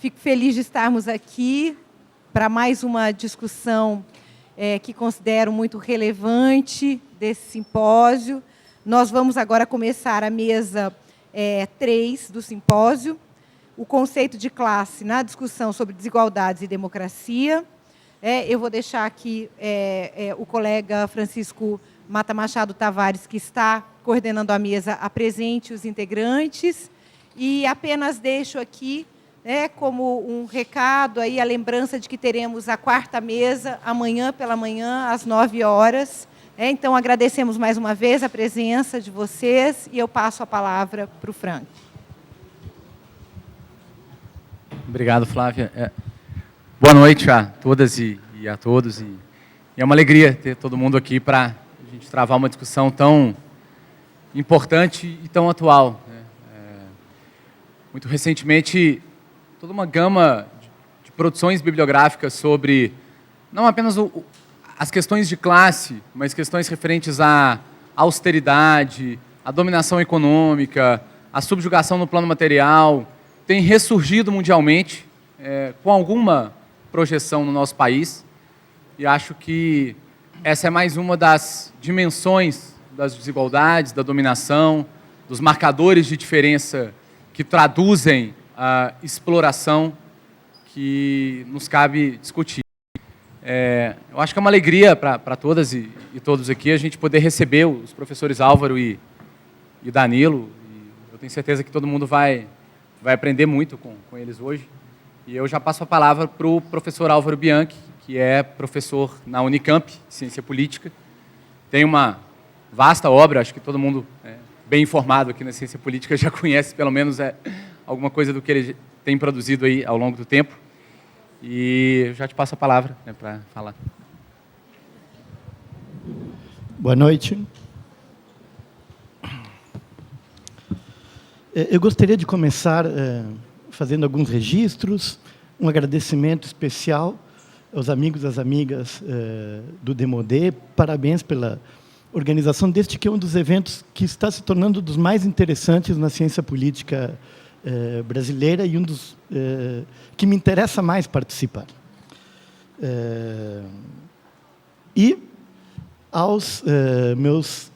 Fico feliz de estarmos aqui para mais uma discussão que considero muito relevante desse simpósio. Nós vamos agora começar a mesa 3 do simpósio, o conceito de classe na discussão sobre desigualdades e democracia. Eu vou deixar aqui o colega Francisco Mata Machado Tavares, que está coordenando a mesa, apresente os integrantes. E apenas deixo aqui, como um recado, aí, a lembrança de que teremos a quarta mesa amanhã pela manhã, às 9 horas. Então, agradecemos mais uma vez a presença de vocês e eu passo a palavra para o Frank. Obrigado, Flávia. Boa noite a todas e a todos. E é uma alegria ter todo mundo aqui para a gente travar uma discussão tão importante e tão atual. Muito recentemente, toda uma gama de produções bibliográficas sobre não apenas as questões de classe, mas questões referentes à austeridade, à dominação econômica, à subjugação no plano material, tem ressurgido mundialmente, com alguma projeção no nosso país. E acho que essa é mais uma das dimensões das desigualdades, da dominação, dos marcadores de diferença que traduzem a exploração que nos cabe discutir. Eu acho que é uma alegria para todas e todos aqui a gente poder receber os professores Álvaro e Danilo. E eu tenho certeza que todo mundo vai aprender muito com eles hoje. E eu já passo a palavra para o professor Álvaro Bianchi, que é professor na Unicamp, Ciência Política. Tem uma vasta obra, acho que todo mundo bem informado aqui na Ciência Política já conhece pelo menos alguma coisa do que ele tem produzido aí ao longo do tempo. E eu já te passo a palavra para falar. Boa noite. Eu gostaria de começar fazendo alguns registros, um agradecimento especial aos amigos e às amigas do Demodê. Parabéns pela organização deste, que é um dos eventos que está se tornando dos mais interessantes na ciência política brasileira e um dos que me interessa mais participar. E aos meus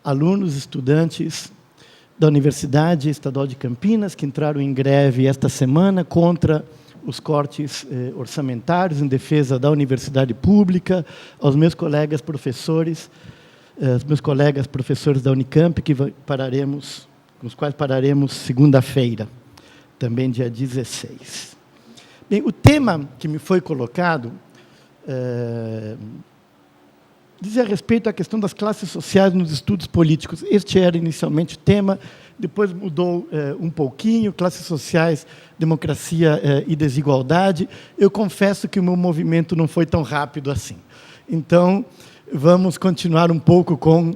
alunos, estudantes da Universidade Estadual de Campinas, que entraram em greve esta semana contra os cortes orçamentários em defesa da universidade pública, aos meus colegas professores, da Unicamp, com os quais pararemos segunda-feira, também dia 16. Bem, o tema que me foi colocado dizia respeito à questão das classes sociais nos estudos políticos. Este era inicialmente o tema, depois mudou um pouquinho, classes sociais, democracia e desigualdade. Eu confesso que o meu movimento não foi tão rápido assim. Então, vamos continuar um pouco com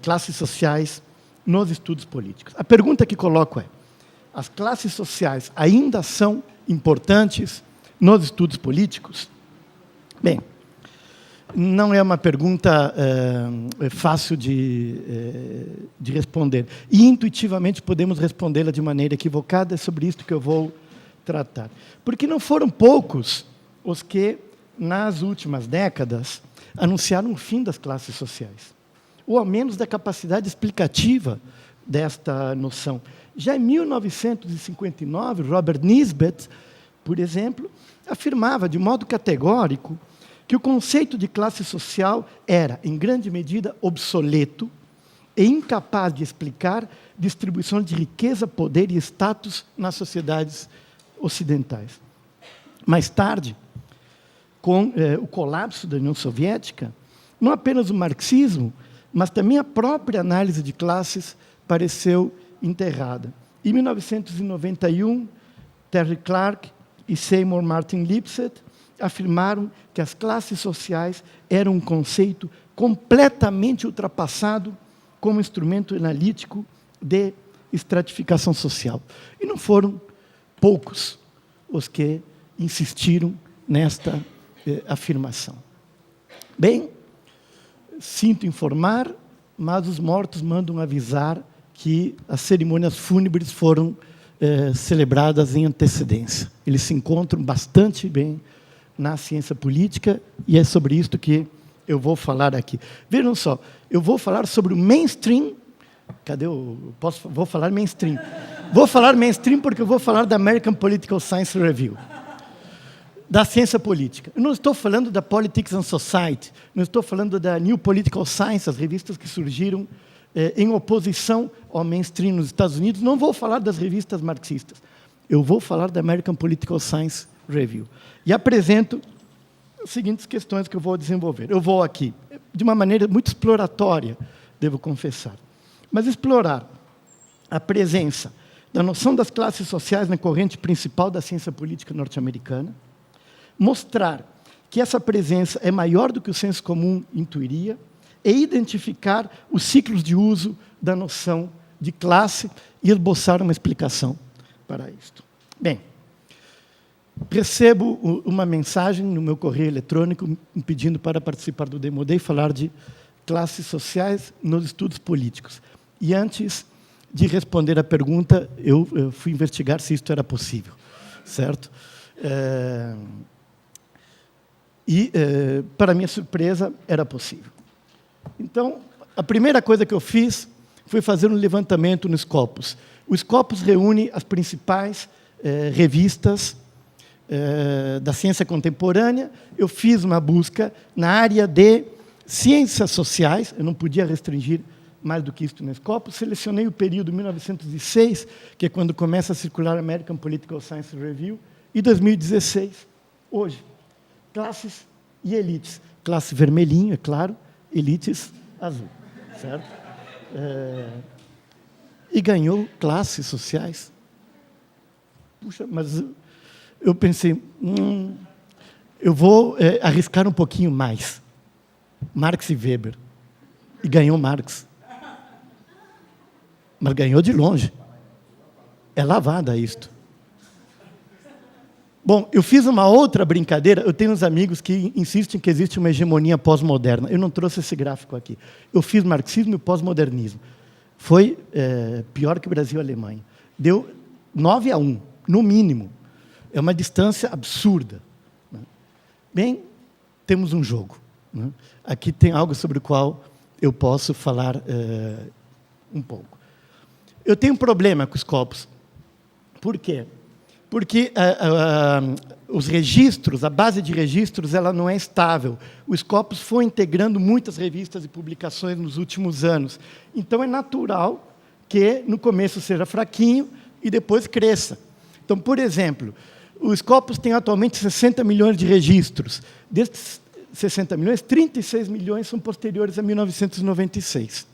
classes sociais nos estudos políticos. A pergunta que coloco é: as classes sociais ainda são importantes nos estudos políticos? Bem, não é uma pergunta fácil de responder. E, intuitivamente, podemos respondê-la de maneira equivocada. É sobre isso que eu vou tratar. Porque não foram poucos os que, nas últimas décadas, anunciaram o fim das classes sociais, ou ao menos da capacidade explicativa desta noção. Já em 1959, Robert Nisbet, por exemplo, afirmava de modo categórico que o conceito de classe social era, em grande medida, obsoleto e incapaz de explicar distribuição de riqueza, poder e status nas sociedades ocidentais. Mais tarde, com o colapso da União Soviética, não apenas o marxismo, mas também a própria análise de classes pareceu enterrada. Em 1991, Terry Clark e Seymour Martin Lipset afirmaram que as classes sociais eram um conceito completamente ultrapassado como instrumento analítico de estratificação social. E não foram poucos os que insistiram nesta afirmação. Bem, sinto informar, mas os mortos mandam avisar que as cerimônias fúnebres foram celebradas em antecedência. Eles se encontram bastante bem na ciência política, e é sobre isso que eu vou falar aqui. Vejam só, eu vou falar sobre o mainstream. Cadê o... Vou falar mainstream. Vou falar mainstream porque eu vou falar da American Political Science Review, da ciência política. Eu não estou falando da Politics and Society, não estou falando da New Political Science, as revistas que surgiram em oposição ao mainstream nos Estados Unidos. Não vou falar das revistas marxistas. Eu vou falar da American Political Science Review. E apresento as seguintes questões que eu vou desenvolver. Eu vou aqui, de uma maneira muito exploratória, devo confessar, mas explorar a presença da noção das classes sociais na corrente principal da ciência política norte-americana, mostrar que essa presença é maior do que o senso comum intuiria, e identificar os ciclos de uso da noção de classe e esboçar uma explicação para isto. Bem, recebo uma mensagem no meu correio eletrônico me pedindo para participar do Demo Day e falar de classes sociais nos estudos políticos. E antes de responder a pergunta, eu fui investigar se isto era possível, certo? Para minha surpresa, era possível. Então, a primeira coisa que eu fiz foi fazer um levantamento no Scopus. O Scopus reúne as principais revistas da ciência contemporânea. Eu fiz uma busca na área de ciências sociais, eu não podia restringir mais do que isso no Scopus. Selecionei o período 1906, que é quando começa a circular a American Political Science Review, e 2016, hoje. Classes e elites. Classe vermelhinho, é claro, elites azul, certo? E ganhou classes sociais. Puxa, mas eu pensei, eu vou arriscar um pouquinho mais. Marx e Weber. E ganhou Marx. Mas ganhou de longe. É lavada isto. Bom, eu fiz uma outra brincadeira. Eu tenho uns amigos que insistem que existe uma hegemonia pós-moderna. Eu não trouxe esse gráfico aqui. Eu fiz marxismo e pós-modernismo. Foi pior que o Brasil e a Alemanha. Deu 9-1, no mínimo. É uma distância absurda. Bem, temos um jogo. Aqui tem algo sobre o qual eu posso falar um pouco. Eu tenho um problema com os Scopus. Por quê? Porque os registros, a base de registros, ela não é estável. O Scopus foi integrando muitas revistas e publicações nos últimos anos. Então, é natural que, no começo, seja fraquinho e depois cresça. Então, por exemplo, o Scopus tem atualmente 60 milhões de registros. Desses 60 milhões, 36 milhões são posteriores a 1996.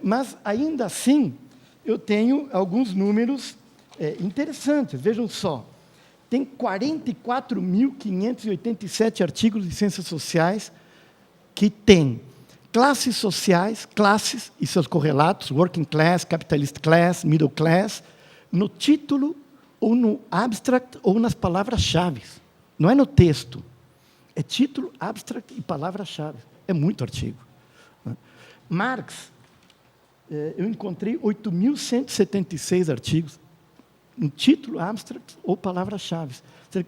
Mas, ainda assim, eu tenho alguns números interessantes. Vejam só, tem 44.587 artigos de ciências sociais que têm classes sociais, classes e seus correlatos, working class, capitalist class, middle class, no título, ou no abstract, ou nas palavras-chave. Não é no texto. É título, abstract e palavra-chave. É muito artigo. Marx, eu encontrei 8.176 artigos, no título, abstract ou palavras-chave.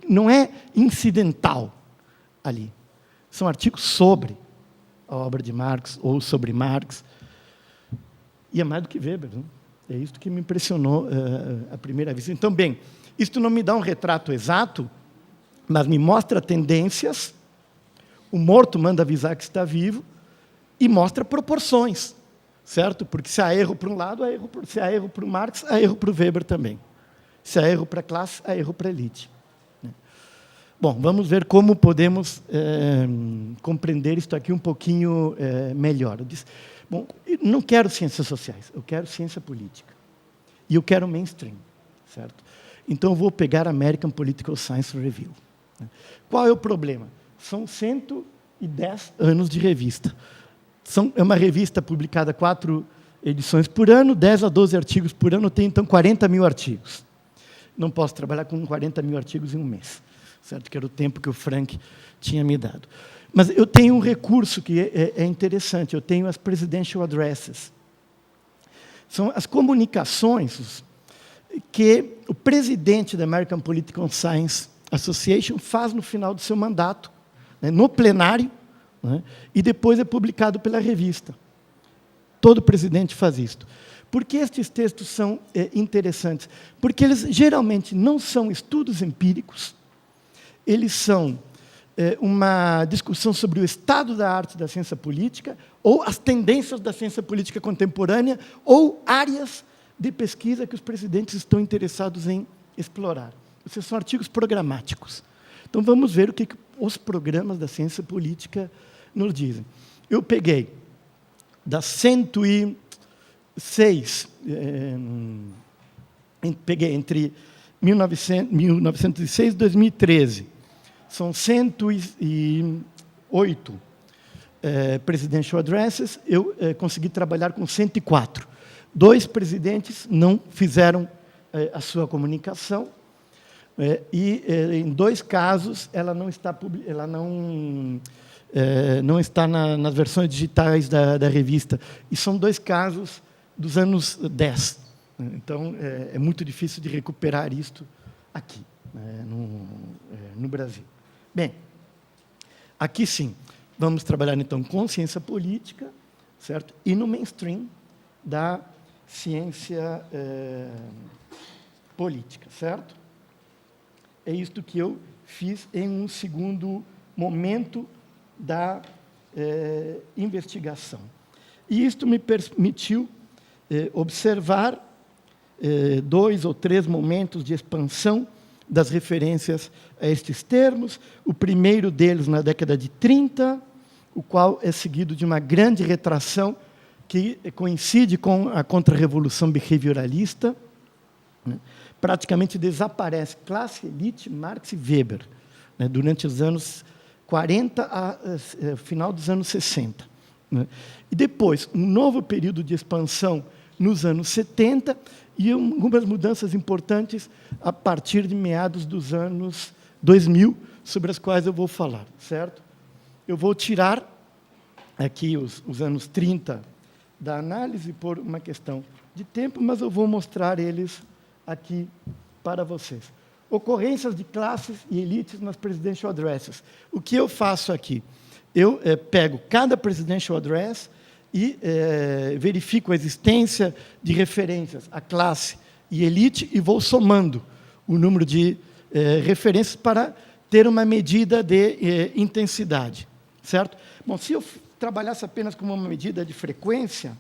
Não é incidental ali. São artigos sobre a obra de Marx ou sobre Marx. E é mais do que Weber. Não? É isso que me impressionou à primeira vista. Então, bem, isto não me dá um retrato exato, mas me mostra tendências. O morto manda avisar que está vivo e mostra proporções, certo? Porque se há erro para um lado, se há erro para o Marx, há erro para o Weber também. Se há erro para a classe, há erro para a elite. Bom, vamos ver como podemos compreender isto aqui um pouquinho melhor. Eu disse, bom, eu não quero ciências sociais, eu quero ciência política. E eu quero mainstream, certo? Então, eu vou pegar a American Political Science Review. Qual é o problema? São 110 anos de revista. É uma revista publicada 4 edições por ano, 10 a 12 artigos por ano, tem, então, 40 mil artigos. Não posso trabalhar com 40 mil artigos em um mês, certo? Que era o tempo que o Frank tinha me dado. Mas eu tenho um recurso que é interessante, eu tenho as presidential addresses. São as comunicações que o presidente da American Political Science Association faz no final do seu mandato, né, no plenário, né, e depois é publicado pela revista. Todo presidente faz isto. Por que estes textos são interessantes? Porque eles geralmente não são estudos empíricos, eles são uma discussão sobre o estado da arte da ciência política, ou as tendências da ciência política contemporânea, ou áreas de pesquisa que os presidentes estão interessados em explorar. Esses são artigos programáticos. Então, vamos ver o que os programas da ciência política nos dizem. Eu peguei das 106, peguei entre 1906 e 2013, são 108 presidential addresses, eu consegui trabalhar com 104. 2 presidentes não fizeram a sua comunicação, e, em 2 casos, ela não está, não está nas versões digitais da revista. E são 2 casos dos anos 10. Então, é muito difícil de recuperar isto aqui, no Brasil. Bem, aqui sim, vamos trabalhar, então, com ciência política, certo? E no mainstream da ciência política, certo? É isto que eu fiz em um segundo momento da investigação. E isto me permitiu observar 2 ou 3 momentos de expansão das referências a estes termos. O primeiro deles na década de 30, o qual é seguido de uma grande retração que coincide com a contra-revolução behavioralista, né? Praticamente desaparece classe, elite, Marx e Weber, né, durante os anos 40 a final dos anos 60. Né? E depois, um novo período de expansão nos anos 70 e algumas mudanças importantes a partir de meados dos anos 2000, sobre as quais eu vou falar, certo? Eu vou tirar aqui os anos 30 da análise por uma questão de tempo, mas eu vou mostrar eles aqui para vocês. Ocorrências de classes e elites nas presidential addresses. O que eu faço aqui? Eu pego cada presidential address e verifico a existência de referências à classe e elite e vou somando o número de referências para ter uma medida de intensidade, certo? Bom, se eu trabalhasse apenas com uma medida de frequência,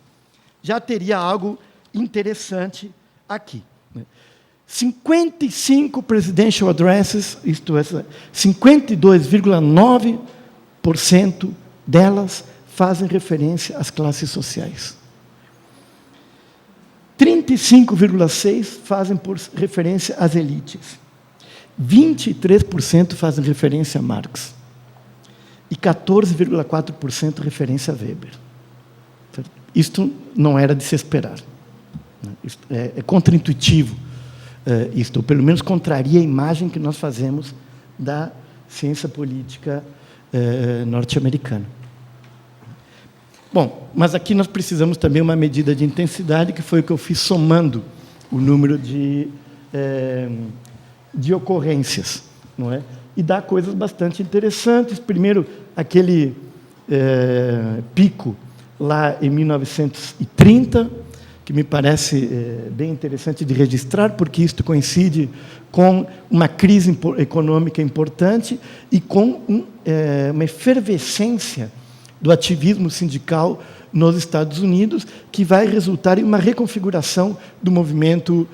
já teria algo interessante aqui. 55 presidential addresses, isto é, 52,9% delas fazem referência às classes sociais. 35,6% fazem por referência às elites. 23% fazem referência a Marx. E 14,4% referência a Weber. Isto não era de se esperar. Isto é contraintuitivo. Isto, ou pelo menos contraria a imagem que nós fazemos da ciência política norte-americana. Bom, mas aqui nós precisamos também uma medida de intensidade, que foi o que eu fiz somando o número de ocorrências, não é? E dá coisas bastante interessantes. Primeiro, aquele pico lá em 1930, que me parece bem interessante de registrar, porque isto coincide com uma crise econômica importante e com uma efervescência do ativismo sindical nos Estados Unidos, que vai resultar em uma reconfiguração do movimento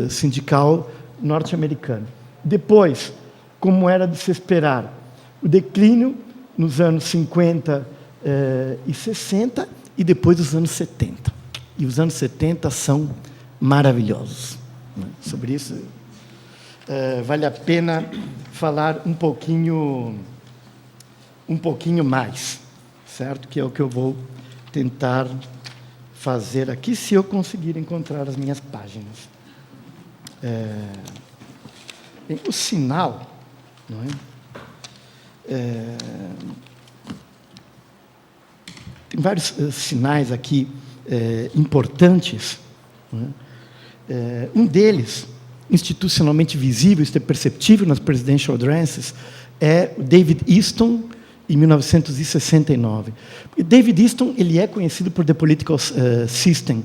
sindical norte-americano. Depois, como era de se esperar, o declínio nos anos 50 e 60, e depois os anos 70. E os anos 70 são maravilhosos. Sobre isso, vale a pena falar um pouquinho mais, certo? Que é o que eu vou tentar fazer aqui, se eu conseguir encontrar as minhas páginas. Bem, o sinal, não é? Tem vários sinais aqui importantes, não é? Um deles, institucionalmente visível, isso é perceptível nas presidential addresses, é o David Easton, em 1969. E David Easton ele é conhecido por The Political System,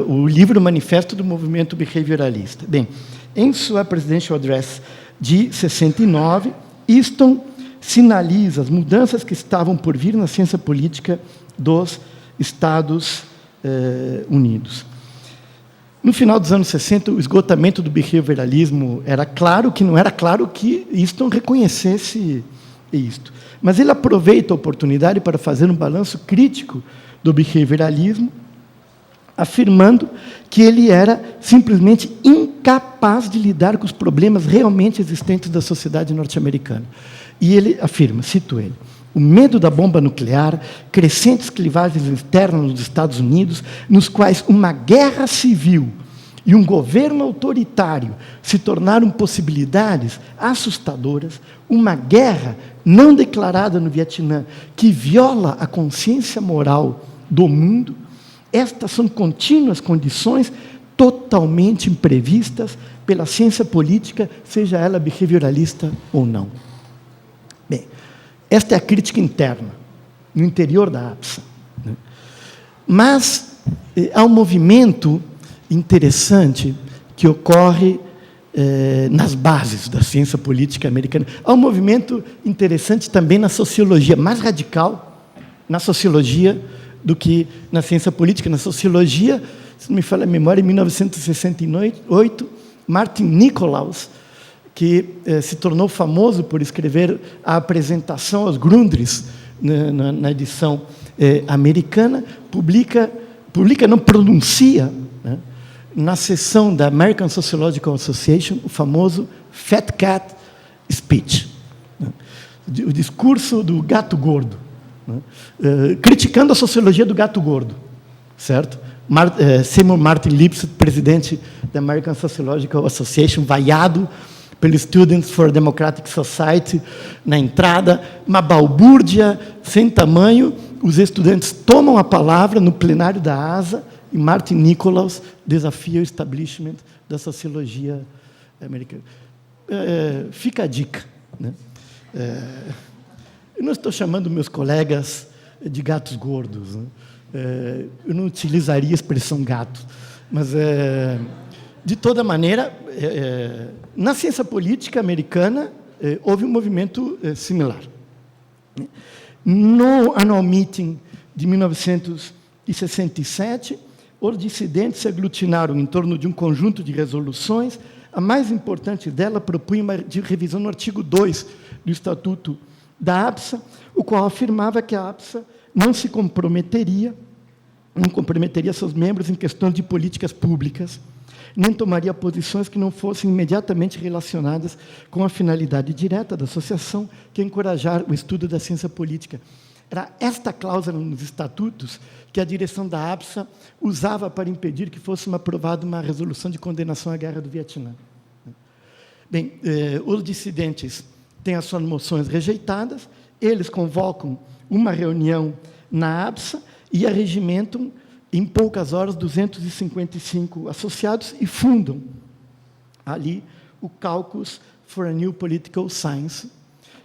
o livro manifesto do movimento behavioralista. Bem, em sua presidential address de 69, Easton sinaliza as mudanças que estavam por vir na ciência política dos Estados Unidos. No final dos anos 60, o esgotamento do behavioralismo era claro, que não era claro que Easton reconhecesse isto. Mas ele aproveita a oportunidade para fazer um balanço crítico do behavioralismo, afirmando que ele era simplesmente incapaz de lidar com os problemas realmente existentes da sociedade norte-americana. E ele afirma, cito ele, o medo da bomba nuclear, crescentes clivagens internas nos Estados Unidos, nos quais uma guerra civil e um governo autoritário se tornaram possibilidades assustadoras, uma guerra não declarada no Vietnã, que viola a consciência moral do mundo, estas são contínuas condições totalmente imprevistas pela ciência política, seja ela behavioralista ou não. Bem, esta é a crítica interna, no interior da APSA. Mas há um movimento interessante que ocorre nas bases da ciência política americana. Há um movimento interessante também na sociologia, mais radical na sociologia do que na ciência política. Na sociologia, se não me falha a memória, em 1968, Martin Nicholas, que se tornou famoso por escrever a apresentação aos Grundrisse na edição americana, não pronuncia, né, na sessão da American Sociological Association, o famoso Fat Cat Speech, né, o discurso do gato gordo, né, criticando a sociologia do gato gordo, certo? Seymour Martin Lipset, presidente da American Sociological Association, vaiado pelo Students for a Democratic Society na entrada, uma balbúrdia sem tamanho. Os estudantes tomam a palavra no plenário da ASA e Martin Nicholas desafia o establishment da sociologia americana. Fica a dica, né? Eu não estou chamando meus colegas de gatos gordos, né? Eu não utilizaria a expressão gato, mas, de toda maneira, na ciência política americana, houve um movimento similar. No Annual Meeting de 1967, os dissidentes se aglutinaram em torno de um conjunto de resoluções. A mais importante dela propunha uma revisão no artigo 2 do Estatuto da APSA, o qual afirmava que a APSA não comprometeria seus membros em questões de políticas públicas, nem tomaria posições que não fossem imediatamente relacionadas com a finalidade direta da associação, que é encorajar o estudo da ciência política. Era esta cláusula nos estatutos que a direção da APSA usava para impedir que fosse aprovada uma resolução de condenação à guerra do Vietnã. Bem, os dissidentes têm as suas moções rejeitadas, eles convocam uma reunião na APSA e arregimentam, em poucas horas, 255 associados e fundam ali o Caucus for a New Political Science,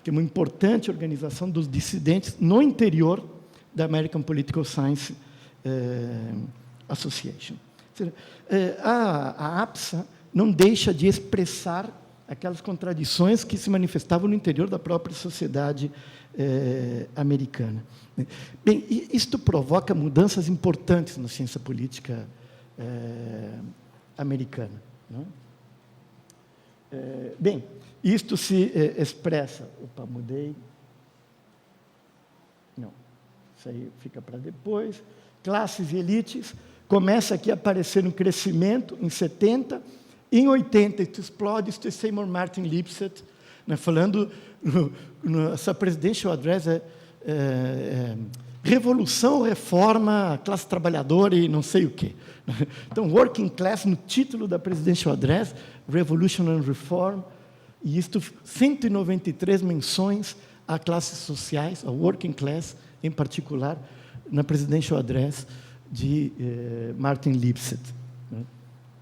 que é uma importante organização dos dissidentes no interior da American Political Science Association. A APSA não deixa de expressar aquelas contradições que se manifestavam no interior da própria sociedade americana. Bem, isto provoca mudanças importantes na ciência política americana. Não é? Bem, isto se expressa... Opa, mudei. Não, isso aí fica para depois. Classes e elites. Começa aqui a aparecer um crescimento em 70. Em 80, isso explode, isso é Seymour Martin Lipset, né, falando, essa presidential address revolução, reforma, classe trabalhadora e não sei o quê. Então, working class, no título da presidential address, revolution and reform, e isto, 193 menções a classes sociais, a working class, em particular, na presidential address de Martin Lipset.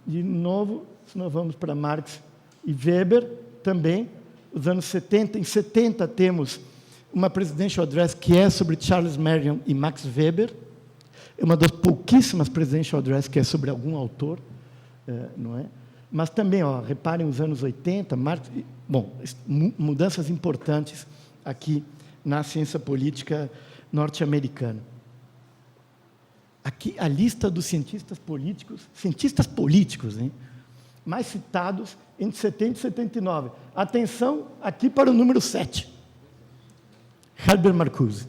De novo, se nós vamos para Marx e Weber, também, os anos 70. Em 70 temos uma presidential address que é sobre Charles Marion e Max Weber. É uma das pouquíssimas presidential address que é sobre algum autor, não é? Mas também, reparem os anos 80, Marx, bom, mudanças importantes aqui na ciência política norte-americana. Aqui a lista dos cientistas políticos, hein, mais citados entre 70 e 79. Atenção aqui para o número 7. Herbert Marcuse.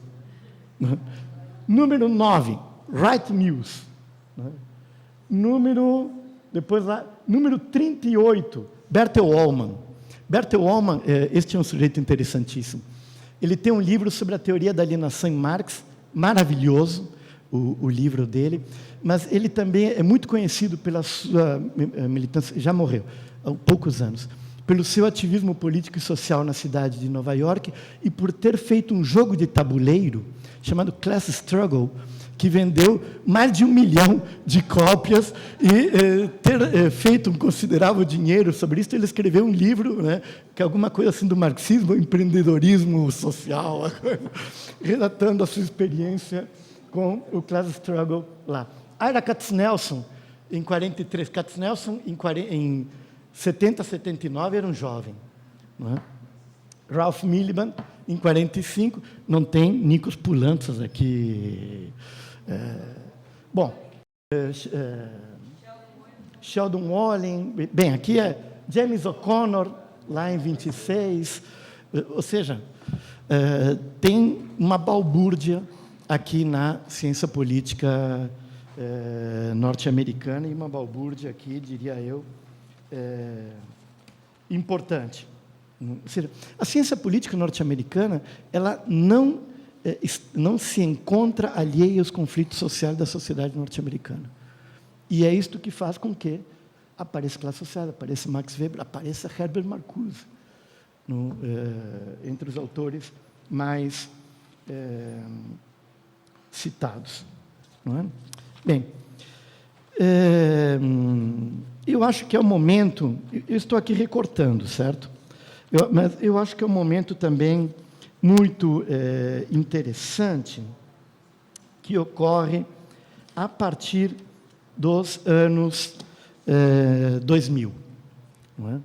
Número 9, Wright Mills. Número 38, Bertel Ollman. Bertel Ollman, este é um sujeito interessantíssimo. Ele tem um livro sobre a teoria da alienação em Marx, maravilhoso, o livro dele, mas ele também é muito conhecido pela sua militância, já morreu há poucos anos, pelo seu ativismo político e social na cidade de Nova York e por ter feito um jogo de tabuleiro chamado Class Struggle, que vendeu mais de 1 milhão de cópias e ter feito um considerável dinheiro sobre isso. Ele escreveu um livro, né, que é alguma coisa assim do marxismo, empreendedorismo social, relatando a sua experiência com o Class Struggle lá. Ira Katznelson, em 43. Katznelson, em 70, 79, era um jovem. Não é? Ralph Miliband, em 45, não tem Nikos Poulantzas aqui. Sheldon Walling, bem, aqui é James O'Connor, lá em 26, ou seja, tem uma balbúrdia aqui na ciência política norte-americana e uma balbúrdia aqui, diria eu, importante. Ou seja, a ciência política norte-americana, ela não se encontra alheia aos conflitos sociais da sociedade norte-americana. E é isto que faz com que apareça classe social, apareça Max Weber, apareça Herbert Marcuse, entre os autores mais citados. Não é? Bem, eu acho que é o momento, eu estou aqui recortando, certo? Mas eu acho que é um momento também muito interessante que ocorre a partir dos anos 2000. Não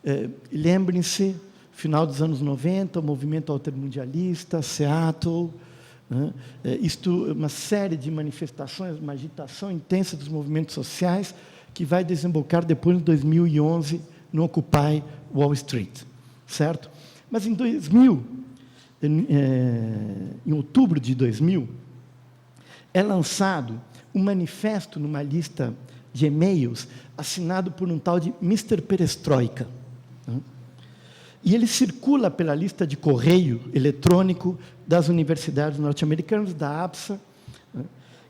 é? Lembrem-se, final dos anos 90, o movimento altermundialista, Seattle, né? Uma série de manifestações, uma agitação intensa dos movimentos sociais que vai desembocar depois, em 2011, no Occupy Wall Street, certo? Mas em 2000, em outubro de 2000, é lançado um manifesto numa lista de e-mails assinado por um tal de Mr. Perestroika. Né? E ele circula pela lista de correio eletrônico das universidades norte-americanas, da APSA, né?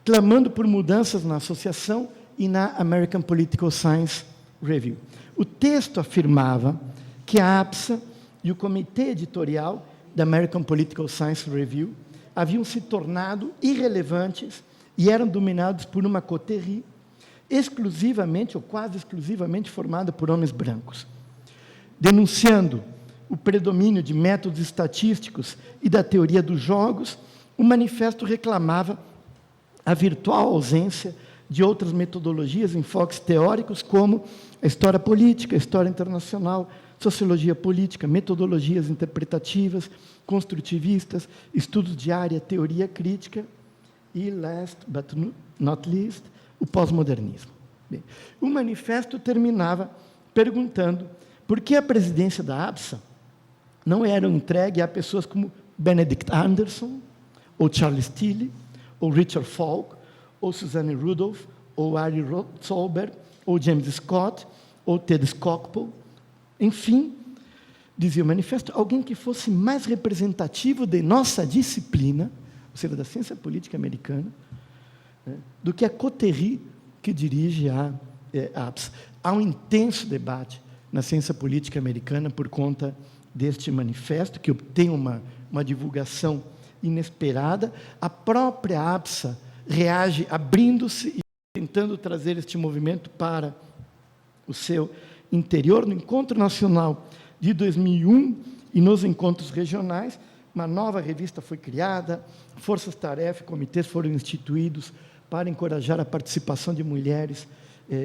Clamando por mudanças na associação e na American Political Science Review. O texto afirmava que a APSA e o comitê editorial da American Political Science Review haviam se tornado irrelevantes e eram dominados por uma coterie exclusivamente ou quase exclusivamente formada por homens brancos. Denunciando o predomínio de métodos estatísticos e da teoria dos jogos, o manifesto reclamava a virtual ausência de outras metodologias, enfoques teóricos, como a história política, a história internacional, sociologia política, metodologias interpretativas, construtivistas, estudos de área, teoria crítica e, last but not least, o pós-modernismo. Bem, o manifesto terminava perguntando por que a presidência da APSA não era entregue a pessoas como Benedict Anderson, ou Charles Tilly, ou Richard Falk, ou Suzanne Rudolph, ou Ari Solberg, ou James Scott, ou Ted Skocpol. Enfim, dizia o manifesto, alguém que fosse mais representativo de nossa disciplina, ou seja, da ciência política americana, né, do que a coterie que dirige a APSA. Há um intenso debate na ciência política americana por conta deste manifesto, que obtém uma divulgação inesperada. A própria APSA reage abrindo-se e tentando trazer este movimento para o seu interior. No Encontro Nacional de 2001 e nos encontros regionais, uma nova revista foi criada, forças-tarefa e comitês foram instituídos para encorajar a participação de mulheres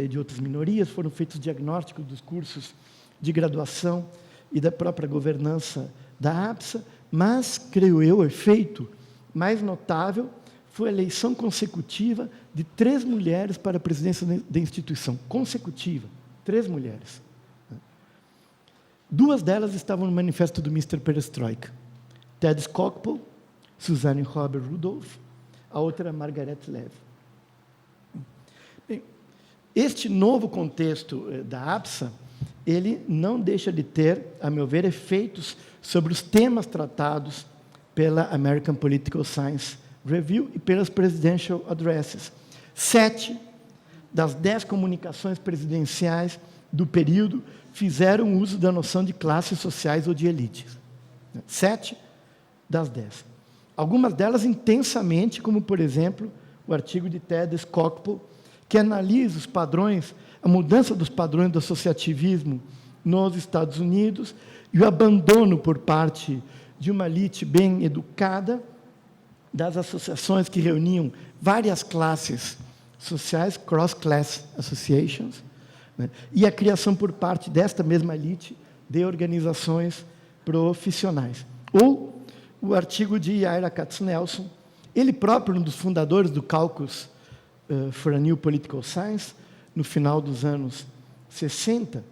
de outras minorias, foram feitos diagnósticos dos cursos de graduação e da própria governança da APSA, mas, creio eu, o efeito mais notável foi a eleição consecutiva de 3 mulheres para a presidência da instituição. Consecutiva, 3 mulheres. 2 delas estavam no manifesto do Mr. Perestroika. Ted Skocpol, Suzanne Robert Rudolph, a outra era Margaret Lev. Bem, este novo contexto da APSA, ele não deixa de ter, a meu ver, efeitos sobre os temas tratados pela American Political Science Review e pelas Presidential Addresses. 7 das 10 comunicações presidenciais do período fizeram uso da noção de classes sociais ou de elites. 7 das 10. Algumas delas intensamente, como, por exemplo, o artigo de Ted Skocpol, que analisa os padrões, a mudança dos padrões do associativismo nos Estados Unidos e o abandono por parte de uma elite bem educada das associações que reuniam várias classes sociais, cross-class associations, né, e a criação por parte desta mesma elite de organizações profissionais. Ou o artigo de Ira Katznelson, ele próprio, um dos fundadores do Caucus for a New Political Science, no final dos anos 60,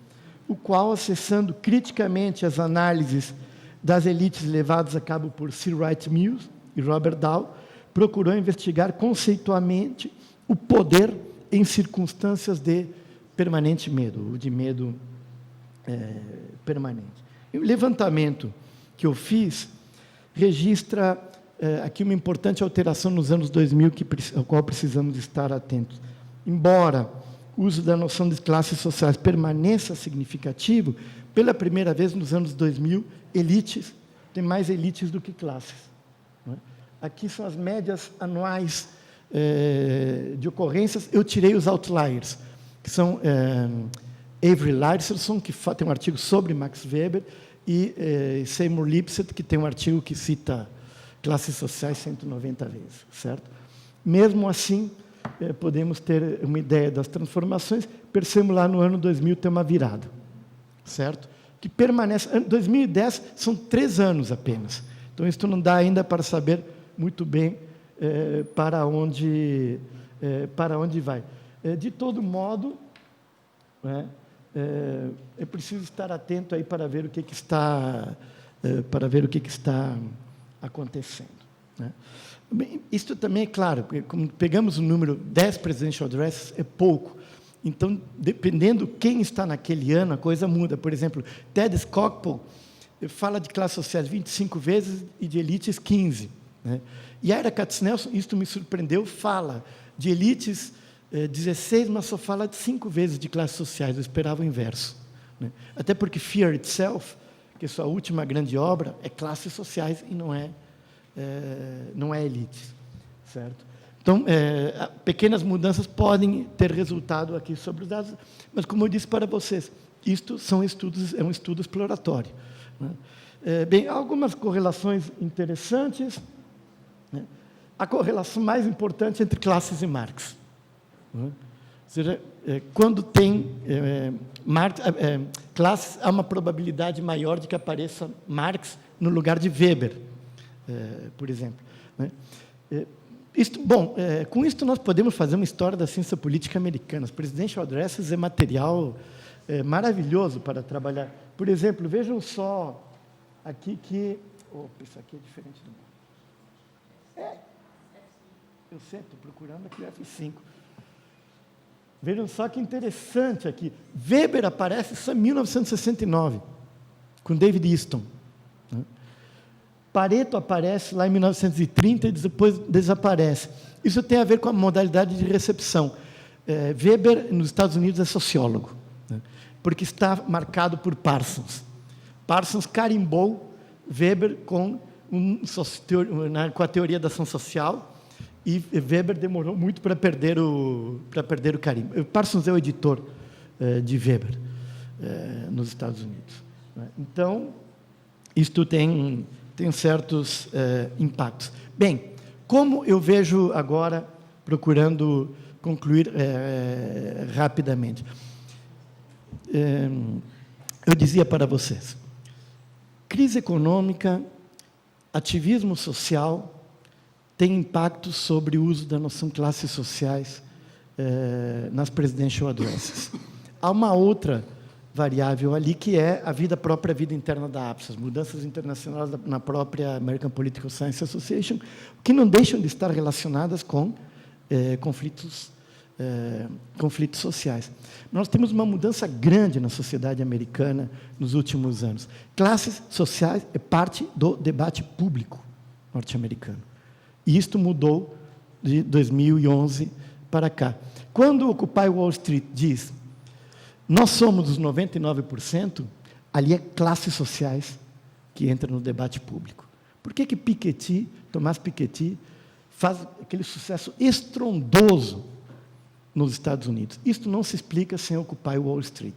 o qual, acessando criticamente as análises das elites levadas a cabo por C. Wright Mills e Robert Dow, procurou investigar conceitualmente o poder em circunstâncias de permanente medo, ou de medo permanente. E o levantamento que eu fiz registra aqui uma importante alteração nos anos 2000, ao qual precisamos estar atentos. Embora o uso da noção de classes sociais permaneça significativo, pela primeira vez nos anos 2000, elites, tem mais elites do que classes. Não é? Aqui são as médias anuais de ocorrências. Eu tirei os outliers, que são Avery Larson, que tem um artigo sobre Max Weber, e Seymour Lipset, que tem um artigo que cita classes sociais 190 vezes, certo? Mesmo assim, podemos ter uma ideia das transformações. Percebemos lá no ano 2000 ter uma virada, certo? Que permanece. 2010 são 3 anos apenas. Então, isso não dá ainda para saber muito bem para onde vai. De todo modo, né, é preciso estar atento aí para ver o que está acontecendo, né? Bem, isso também é claro, porque como pegamos o número 10 presidential addresses, é pouco. Então, dependendo quem está naquele ano, a coisa muda. Por exemplo, Ted Skocpol fala de classes sociais 25 vezes e de elites 15. Né? E Ira Katznelson, isto me surpreendeu, fala de elites 16, mas só fala de 5 vezes de classes sociais. Eu esperava o inverso, né? Até porque Fear Itself, que é sua última grande obra, é classes sociais e não é elites, certo? Então, pequenas mudanças podem ter resultado aqui sobre os dados, mas, como eu disse para vocês, isto é um estudo exploratório, né? Bem, algumas correlações interessantes, né? A correlação mais importante entre classes e Marx, né? Ou seja, quando tem classes, há uma probabilidade maior de que apareça Marx no lugar de Weber, por exemplo, né? Com isto nós podemos fazer uma história da ciência política americana. As Presidential Addresses é material maravilhoso para trabalhar. Por exemplo, vejam só aqui que... Opa, isso aqui é diferente do meu. Eu sei, estou procurando aqui o F5. Vejam só que interessante aqui. Weber aparece só em 1969, com David Easton, né? Pareto aparece lá em 1930 e depois desaparece. Isso tem a ver com a modalidade de recepção. Weber, nos Estados Unidos, é sociólogo, né? Porque está marcado por Parsons. Parsons carimbou Weber com a teoria da ação social, e Weber demorou muito para perder o carimbo. Parsons é o editor de Weber, nos Estados Unidos. Então, isto tem certos impactos. Bem, como eu vejo agora, procurando concluir rapidamente, eu dizia para vocês, crise econômica, ativismo social, tem impacto sobre o uso da noção classes sociais nas presidential addresses. Há uma outra variável ali, que é a própria vida interna da APSA, as mudanças internacionais na própria American Political Science Association, que não deixam de estar relacionadas com conflitos sociais. Nós temos uma mudança grande na sociedade americana nos últimos anos. Classes sociais é parte do debate público norte-americano. E isto mudou de 2011 para cá. Quando o Occupy Wall Street diz nós somos os 99%, ali é classes sociais que entram no debate público. Por que Thomas Piketty, faz aquele sucesso estrondoso nos Estados Unidos? Isto não se explica sem Occupy Wall Street.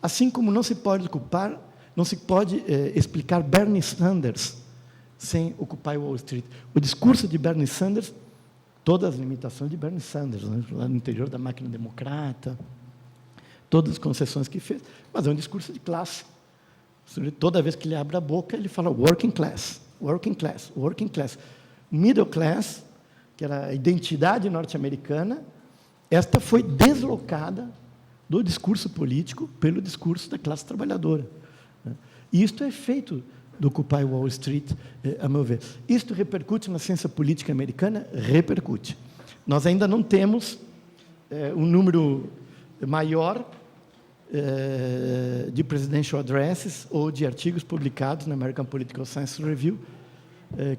Assim como não se pode explicar Bernie Sanders sem Occupy Wall Street. O discurso de Bernie Sanders, todas as limitações de Bernie Sanders, lá no interior da máquina democrata, todas as concessões que fez, mas é um discurso de classe. Toda vez que ele abre a boca, ele fala working class, working class, working class. Middle class, que era a identidade norte-americana, esta foi deslocada do discurso político pelo discurso da classe trabalhadora. E isto é efeito do Occupy Wall Street, a meu ver. Isto repercute na ciência política americana? Repercute. Nós ainda não temos um número maior de presidential addresses ou de artigos publicados na American Political Science Review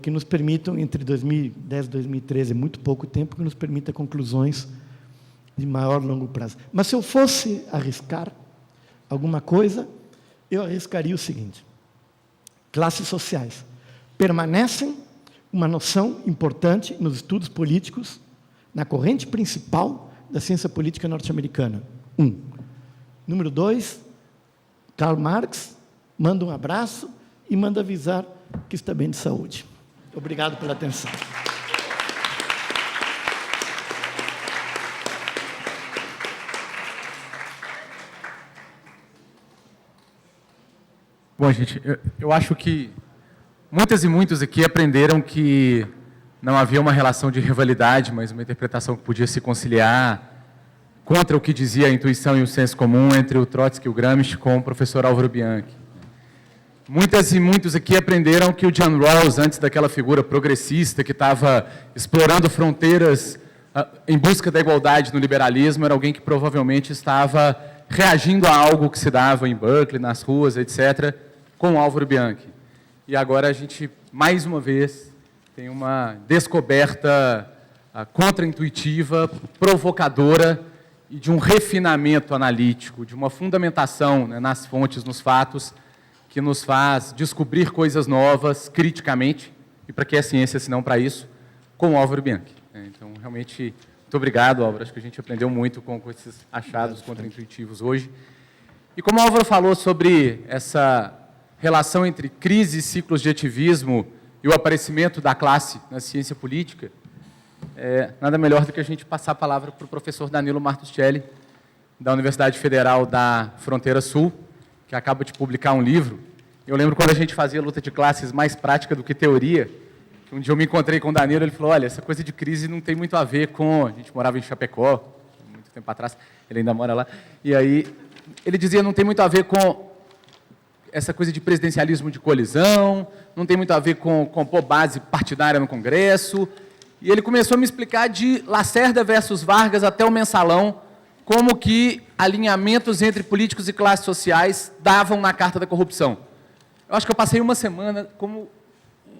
que nos permitam, entre 2010 e 2013, muito pouco tempo, que nos permita conclusões de maior longo prazo. Mas se eu fosse arriscar alguma coisa, eu arriscaria o seguinte: classes sociais permanecem uma noção importante nos estudos políticos, na corrente principal da ciência política norte-americana. Número 2, Karl Marx manda um abraço e manda avisar que está bem de saúde. Obrigado pela atenção. Bom, gente, eu acho que muitas e muitos aqui aprenderam que não havia uma relação de rivalidade, mas uma interpretação que podia se conciliar contra o que dizia a intuição e o senso comum entre o Trotsky e o Gramsci com o professor Álvaro Bianchi. Muitas e muitos aqui aprenderam que o John Rawls, antes daquela figura progressista que estava explorando fronteiras em busca da igualdade no liberalismo, era alguém que provavelmente estava reagindo a algo que se dava em Berkeley, nas ruas, etc., com o Álvaro Bianchi. E agora a gente, mais uma vez, tem uma descoberta contra-intuitiva, provocadora, e de um refinamento analítico, de uma fundamentação, né, nas fontes, nos fatos, que nos faz descobrir coisas novas criticamente, e para que é ciência, se não para isso, com o Álvaro Bianchi. Então, realmente, muito obrigado, Álvaro. Acho que a gente aprendeu muito com esses achados contra-intuitivos hoje. E como o Álvaro falou sobre essa relação entre crise e ciclos de ativismo e o aparecimento da classe na ciência política, nada melhor do que a gente passar a palavra para o professor Danilo Martuscelli, da Universidade Federal da Fronteira Sul, que acaba de publicar um livro. Eu lembro quando a gente fazia luta de classes mais prática do que teoria, que um dia eu me encontrei com o Danilo, ele falou, olha, essa coisa de crise não tem muito a ver com... A gente morava em Chapecó, muito tempo atrás, ele ainda mora lá, e aí ele dizia, não tem muito a ver com essa coisa de presidencialismo de colisão, não tem muito a ver com compor base partidária no Congresso. E ele começou a me explicar de Lacerda versus Vargas até o Mensalão, como que alinhamentos entre políticos e classes sociais davam na carta da corrupção. Eu acho que eu passei uma semana como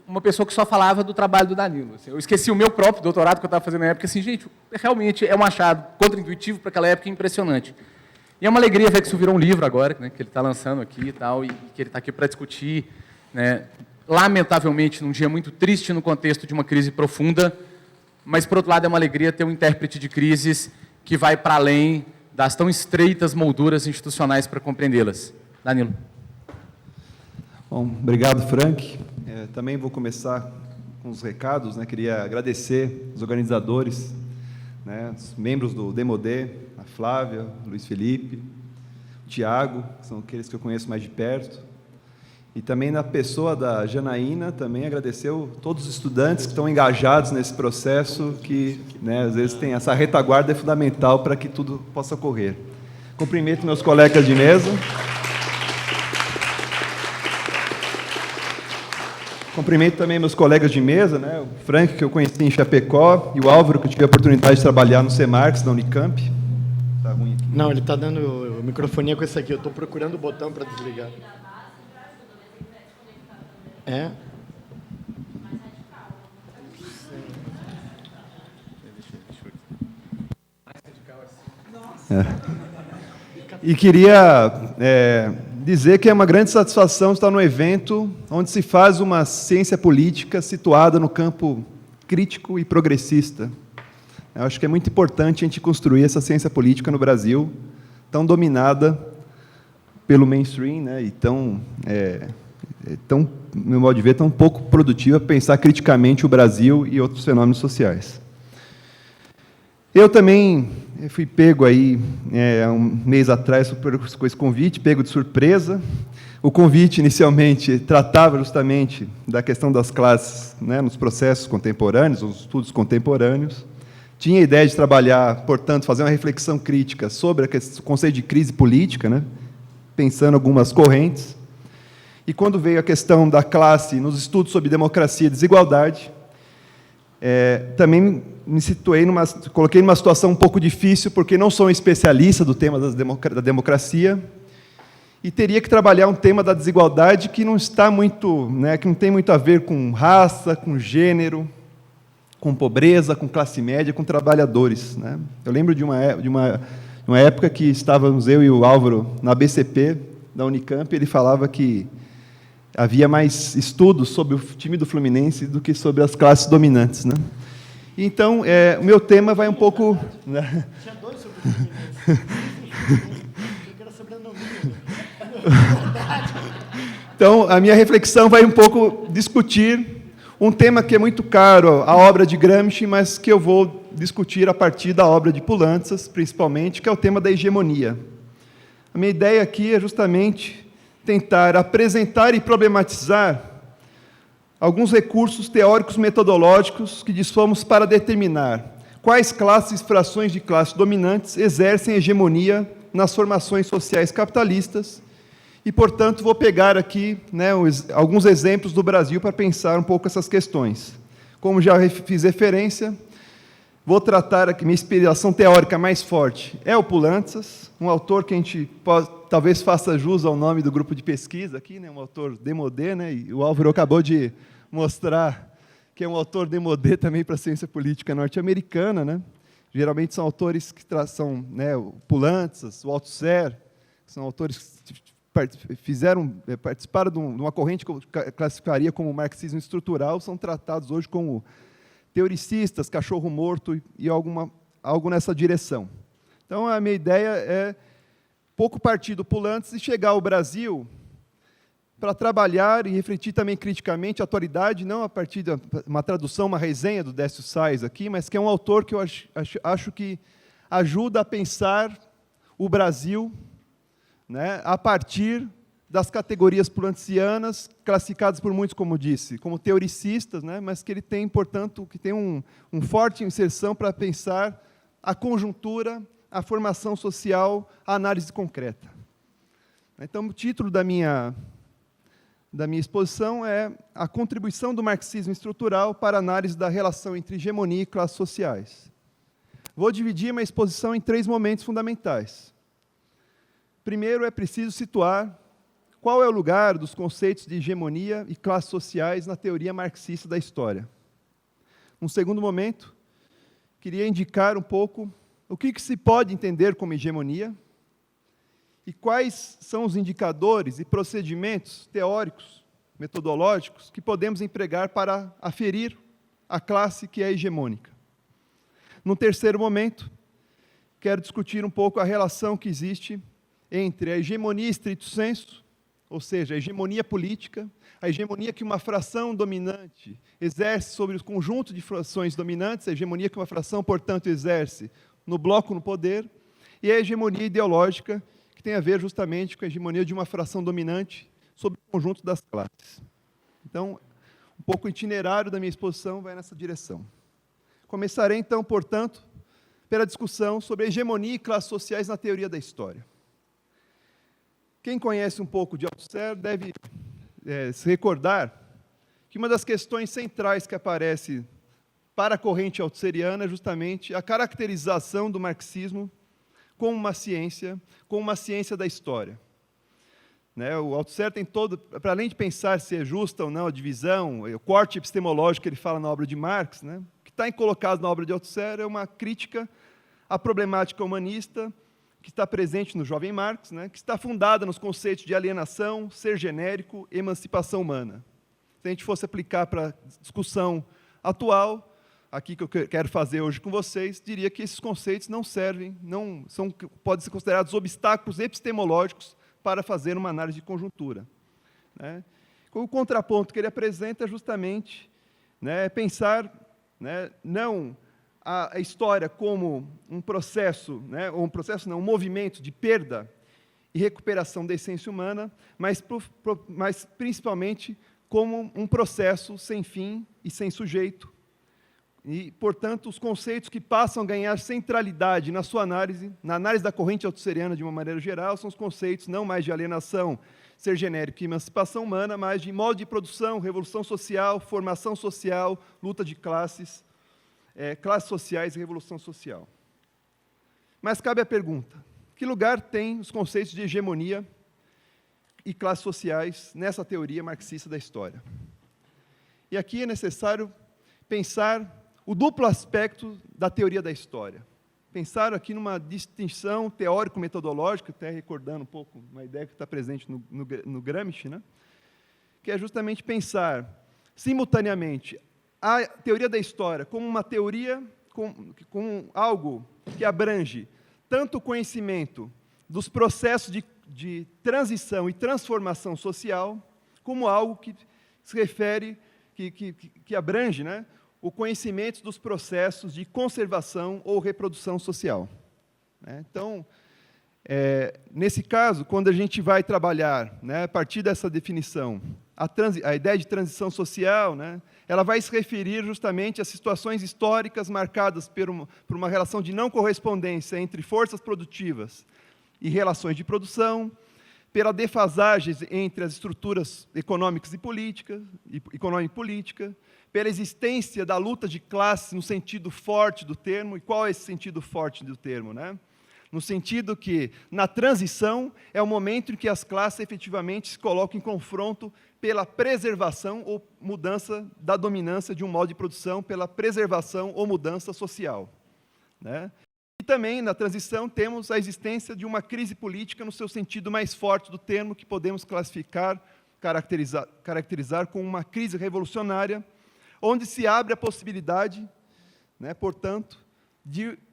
uma pessoa que só falava do trabalho do Danilo. Assim, eu esqueci o meu próprio doutorado que eu estava fazendo na época. Assim, gente, realmente é um achado contra-intuitivo para aquela época impressionante. E é uma alegria ver que isso virou um livro agora, né, que ele está lançando aqui e tal, e que ele está aqui para discutir, né, lamentavelmente, num dia muito triste no contexto de uma crise profunda, mas, por outro lado, é uma alegria ter um intérprete de crises que vai para além das tão estreitas molduras institucionais para compreendê-las. Danilo. Bom, obrigado, Frank. Também vou começar com os recados, né? Queria agradecer os organizadores, né? Os membros do Demodê, a Flávia, o Luiz Felipe, o Tiago, que são aqueles que eu conheço mais de perto. E também na pessoa da Janaína, também agradecer todos os estudantes que estão engajados nesse processo, que, né, às vezes tem essa retaguarda é fundamental para que tudo possa ocorrer. Cumprimento meus colegas de mesa. Cumprimento também meus colegas de mesa, né, o Frank, que eu conheci em Chapecó, e o Álvaro, que eu tive a oportunidade de trabalhar no Semarx, na Unicamp. Está ruim aqui. Não, ele está dando microfonia com esse aqui. Eu estou procurando o botão para desligar. É? E queria dizer que é uma grande satisfação estar no evento onde se faz uma ciência política situada no campo crítico e progressista. Eu acho que é muito importante a gente construir essa ciência política no Brasil, tão dominada pelo mainstream, né, e tão, no meu modo de ver, tão pouco produtiva para pensar criticamente o Brasil e outros fenômenos sociais. Eu também fui pego aí, há um mês atrás, com esse convite, pego de surpresa. O convite, inicialmente, tratava justamente da questão das classes, né, nos processos contemporâneos, nos estudos contemporâneos. Tinha a ideia de trabalhar, portanto, fazer uma reflexão crítica sobre o conceito de crise política, né, pensando algumas correntes. E quando veio a questão da classe nos estudos sobre democracia e desigualdade, também me coloquei numa situação um pouco difícil, porque não sou um especialista do tema da democracia, e teria que trabalhar um tema da desigualdade que não está muito, né, que não tem muito a ver com raça, com gênero, com pobreza, com classe média, com trabalhadores, né? Eu lembro de uma época que estávamos eu e o Álvaro na BCP da Unicamp, e ele falava que havia mais estudos sobre o time do Fluminense do que sobre as classes dominantes, né? Então, o meu tema vai um pouco, né? Tinha dois sobre o Fluminense. Então, a minha reflexão vai um pouco discutir um tema que é muito caro à obra de Gramsci, mas que eu vou discutir a partir da obra de Poulantzas, principalmente, que é o tema da hegemonia. A minha ideia aqui é justamente tentar apresentar e problematizar alguns recursos teóricos metodológicos que dispomos para determinar quais classes e frações de classes dominantes exercem hegemonia nas formações sociais capitalistas e, portanto, vou pegar aqui, né, alguns exemplos do Brasil para pensar um pouco essas questões. Como já fiz referência, vou tratar aqui, minha inspiração teórica mais forte é o Poulantzas, um autor que a gente talvez faça jus ao nome do grupo de pesquisa aqui, né, um autor demodé, né, e o Álvaro acabou de mostrar que é um autor demodé também para a ciência política norte-americana, né? Geralmente são autores que são, né, o Poulantzas, o Althusser, que são autores que participaram de uma corrente que eu classificaria como marxismo estrutural, são tratados hoje como teoricistas, cachorro morto e algo nessa direção. Então, a minha ideia é pouco partir do Poulantzas e chegar ao Brasil para trabalhar e refletir também criticamente a atualidade, não a partir de uma tradução, uma resenha do Décio Sais aqui, mas que é um autor que eu acho que ajuda a pensar o Brasil, né, a partir das categorias poulantsianas, classificadas por muitos, como disse, como teoricistas, né, mas que ele tem, portanto, que tem um forte inserção para pensar a conjuntura, a formação social, a análise concreta. Então, o título da minha exposição é a contribuição do marxismo estrutural para a análise da relação entre hegemonia e classes sociais. Vou dividir minha exposição em 3 momentos fundamentais. Primeiro, é preciso situar qual é o lugar dos conceitos de hegemonia e classes sociais na teoria marxista da história. Num segundo momento, queria indicar um pouco o que se pode entender como hegemonia e quais são os indicadores e procedimentos teóricos, metodológicos, que podemos empregar para aferir a classe que é hegemônica. No terceiro momento, quero discutir um pouco a relação que existe entre a hegemonia stricto sensu, ou seja, a hegemonia política, a hegemonia que uma fração dominante exerce sobre o conjunto de frações dominantes, a hegemonia que uma fração, portanto, exerce no bloco no poder, e a hegemonia ideológica, que tem a ver justamente com a hegemonia de uma fração dominante sobre o conjunto das classes. Então, um pouco o itinerário da minha exposição vai nessa direção. Começarei, então, portanto, pela discussão sobre a hegemonia e classes sociais na teoria da história. Quem conhece um pouco de Althusser deve se recordar que uma das questões centrais que aparece para a corrente althuseriana é justamente a caracterização do marxismo como uma ciência da história. O Althusser tem todo, para além de pensar se é justa ou não a divisão, o corte epistemológico que ele fala na obra de Marx, o que está colocado na obra de Althusser é uma crítica à problemática humanista que está presente no jovem Marx, que está fundada nos conceitos de alienação, ser genérico, emancipação humana. Se a gente fosse aplicar para a discussão atual, aqui que eu quero fazer hoje com vocês, diria que esses conceitos não servem, podem ser considerados obstáculos epistemológicos para fazer uma análise de conjuntura. O contraponto que ele apresenta é justamente pensar não a história como um processo, um movimento de perda e recuperação da essência humana, mas principalmente como um processo sem fim e sem sujeito. E, portanto, os conceitos que passam a ganhar centralidade na sua análise, na análise da corrente althusseriana de uma maneira geral, são os conceitos não mais de alienação, ser genérico e emancipação humana, mas de modo de produção, revolução social, formação social, luta de classes, classes sociais e revolução social. Mas cabe a pergunta, que lugar tem os conceitos de hegemonia e classes sociais nessa teoria marxista da história? E aqui é necessário pensar o duplo aspecto da teoria da história. Pensar aqui numa distinção teórico-metodológica, até recordando um pouco uma ideia que está presente no Gramsci, que é justamente pensar simultaneamente a teoria da história como uma teoria, como algo que abrange tanto o conhecimento dos processos de transição e transformação social, como algo que se refere, que abrange o conhecimento dos processos de conservação ou reprodução social. Então, nesse caso, quando a gente vai trabalhar, a partir dessa definição, a ideia de transição social, ela vai se referir justamente a situações históricas marcadas por uma relação de não correspondência entre forças produtivas e relações de produção, pela defasagem entre as estruturas econômicas e política, pela existência da luta de classes no sentido forte do termo. E qual é esse sentido forte do termo? No sentido que, na transição, é o momento em que as classes efetivamente se colocam em confronto pela preservação ou mudança da dominância de um modo de produção, pela preservação ou mudança social. E também, na transição, temos a existência de uma crise política no seu sentido mais forte do termo, que podemos caracterizar como uma crise revolucionária, onde se abre a possibilidade, portanto,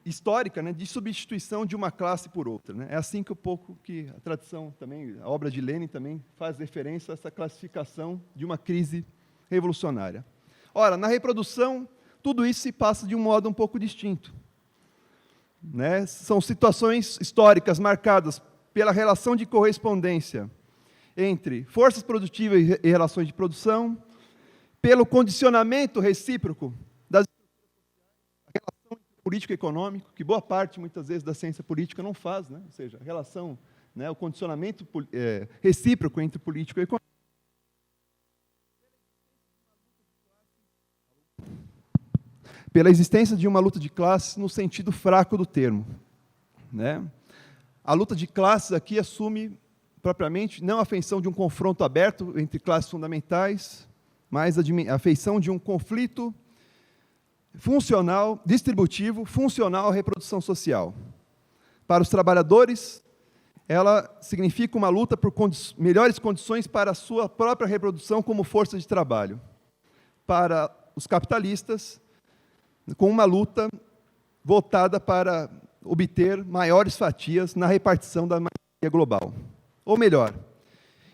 histórica, de substituição de uma classe por outra. É assim que a tradição também, a obra de Lenin também faz referência a essa classificação de uma crise revolucionária. Ora, na reprodução, tudo isso se passa de um modo um pouco distinto. São situações históricas marcadas pela relação de correspondência entre forças produtivas e relações de produção, pelo condicionamento recíproco das relação político e econômico, que boa parte, muitas vezes, da ciência política não faz, ou seja, a relação, o condicionamento recíproco entre político e econômico. Pela existência de uma luta de classes no sentido fraco do termo. A luta de classes aqui assume, propriamente, não a feição de um confronto aberto entre classes fundamentais, mas a feição de um conflito funcional, distributivo, funcional à reprodução social. Para os trabalhadores, ela significa uma luta por melhores condições para a sua própria reprodução como força de trabalho. Para os capitalistas, com uma luta voltada para obter maiores fatias na repartição da mais-valia global. Ou melhor,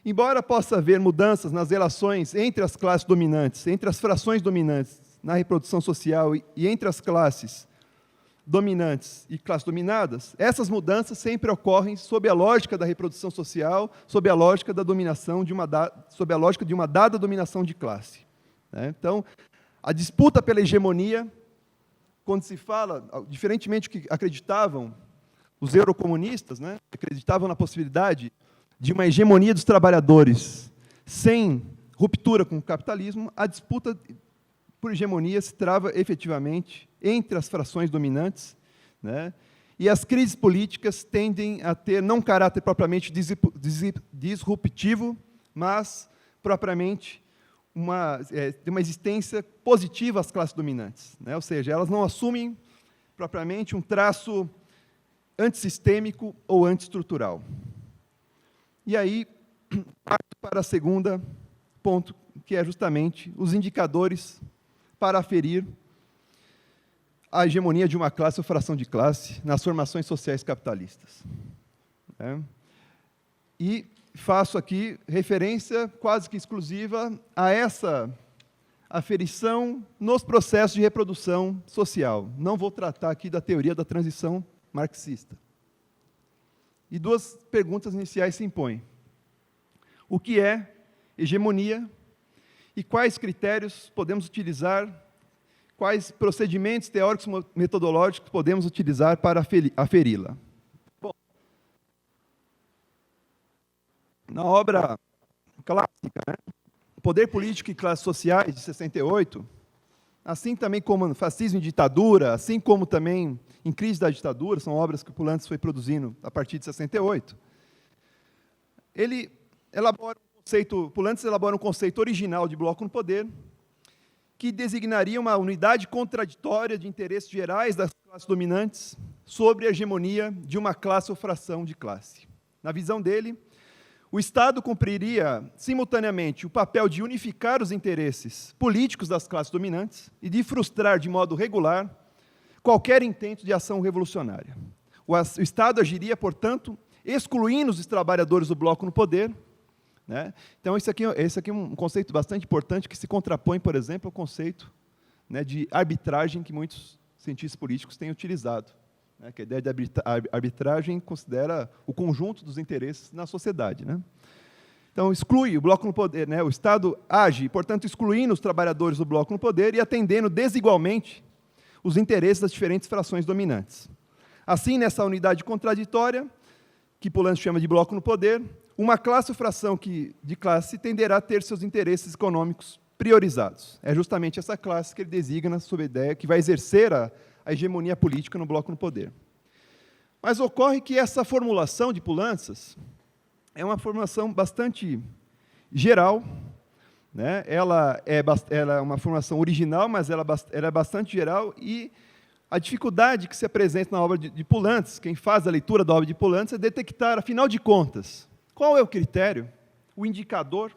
embora possa haver mudanças nas relações entre as classes dominantes, entre as frações dominantes na reprodução social e entre as classes dominantes e classes dominadas, essas mudanças sempre ocorrem sob a lógica da reprodução social, sob a lógica da dominação sob a lógica de uma dada dominação de classe. Então, a disputa pela hegemonia, quando se fala, diferentemente do que acreditavam os eurocomunistas, acreditavam na possibilidade de uma hegemonia dos trabalhadores sem ruptura com o capitalismo, a disputa por hegemonia se trava efetivamente entre as frações dominantes, e as crises políticas tendem a ter não um caráter propriamente disruptivo, mas propriamente de uma existência positiva às classes dominantes. Ou seja, elas não assumem propriamente um traço antissistêmico ou antiestrutural. E aí, parto para o segundo ponto, que é justamente os indicadores para aferir a hegemonia de uma classe ou fração de classe nas formações sociais capitalistas. E faço aqui referência quase que exclusiva a essa aferição nos processos de reprodução social. Não vou tratar aqui da teoria da transição marxista. E duas perguntas iniciais se impõem. O que é hegemonia e quais critérios podemos utilizar, quais procedimentos teóricos metodológicos podemos utilizar para aferi-la? Bom, na obra clássica, Poder Político e Classes Sociais, de 68, assim também como no Fascismo e Ditadura, assim como também em Crise da Ditadura, são obras que o Poulantzas foi produzindo a partir de 68, Poulantzas elabora um conceito original de bloco no poder, que designaria uma unidade contraditória de interesses gerais das classes dominantes sobre a hegemonia de uma classe ou fração de classe. Na visão dele, o Estado cumpriria simultaneamente o papel de unificar os interesses políticos das classes dominantes e de frustrar de modo regular qualquer intento de ação revolucionária. O Estado agiria, portanto, excluindo os trabalhadores do bloco no poder. Então, esse aqui é um conceito bastante importante que se contrapõe, por exemplo, ao conceito de arbitragem que muitos cientistas políticos têm utilizado. Que a ideia de arbitragem considera o conjunto dos interesses na sociedade. Então, exclui o bloco no poder, o Estado age, portanto, excluindo os trabalhadores do bloco no poder e atendendo desigualmente os interesses das diferentes frações dominantes. Assim, nessa unidade contraditória, que Poulantzas chama de bloco no poder, uma classe ou fração de classe tenderá a ter seus interesses econômicos priorizados. É justamente essa classe que ele designa sob a ideia que vai exercer a hegemonia política no bloco no poder. Mas ocorre que essa formulação de Poulantzas é uma formulação bastante geral, ela é uma formulação original, mas ela é bastante geral, e a dificuldade que se apresenta na obra de Poulantzas, quem faz a leitura da obra de Poulantzas, é detectar, afinal de contas, qual é o critério, o indicador,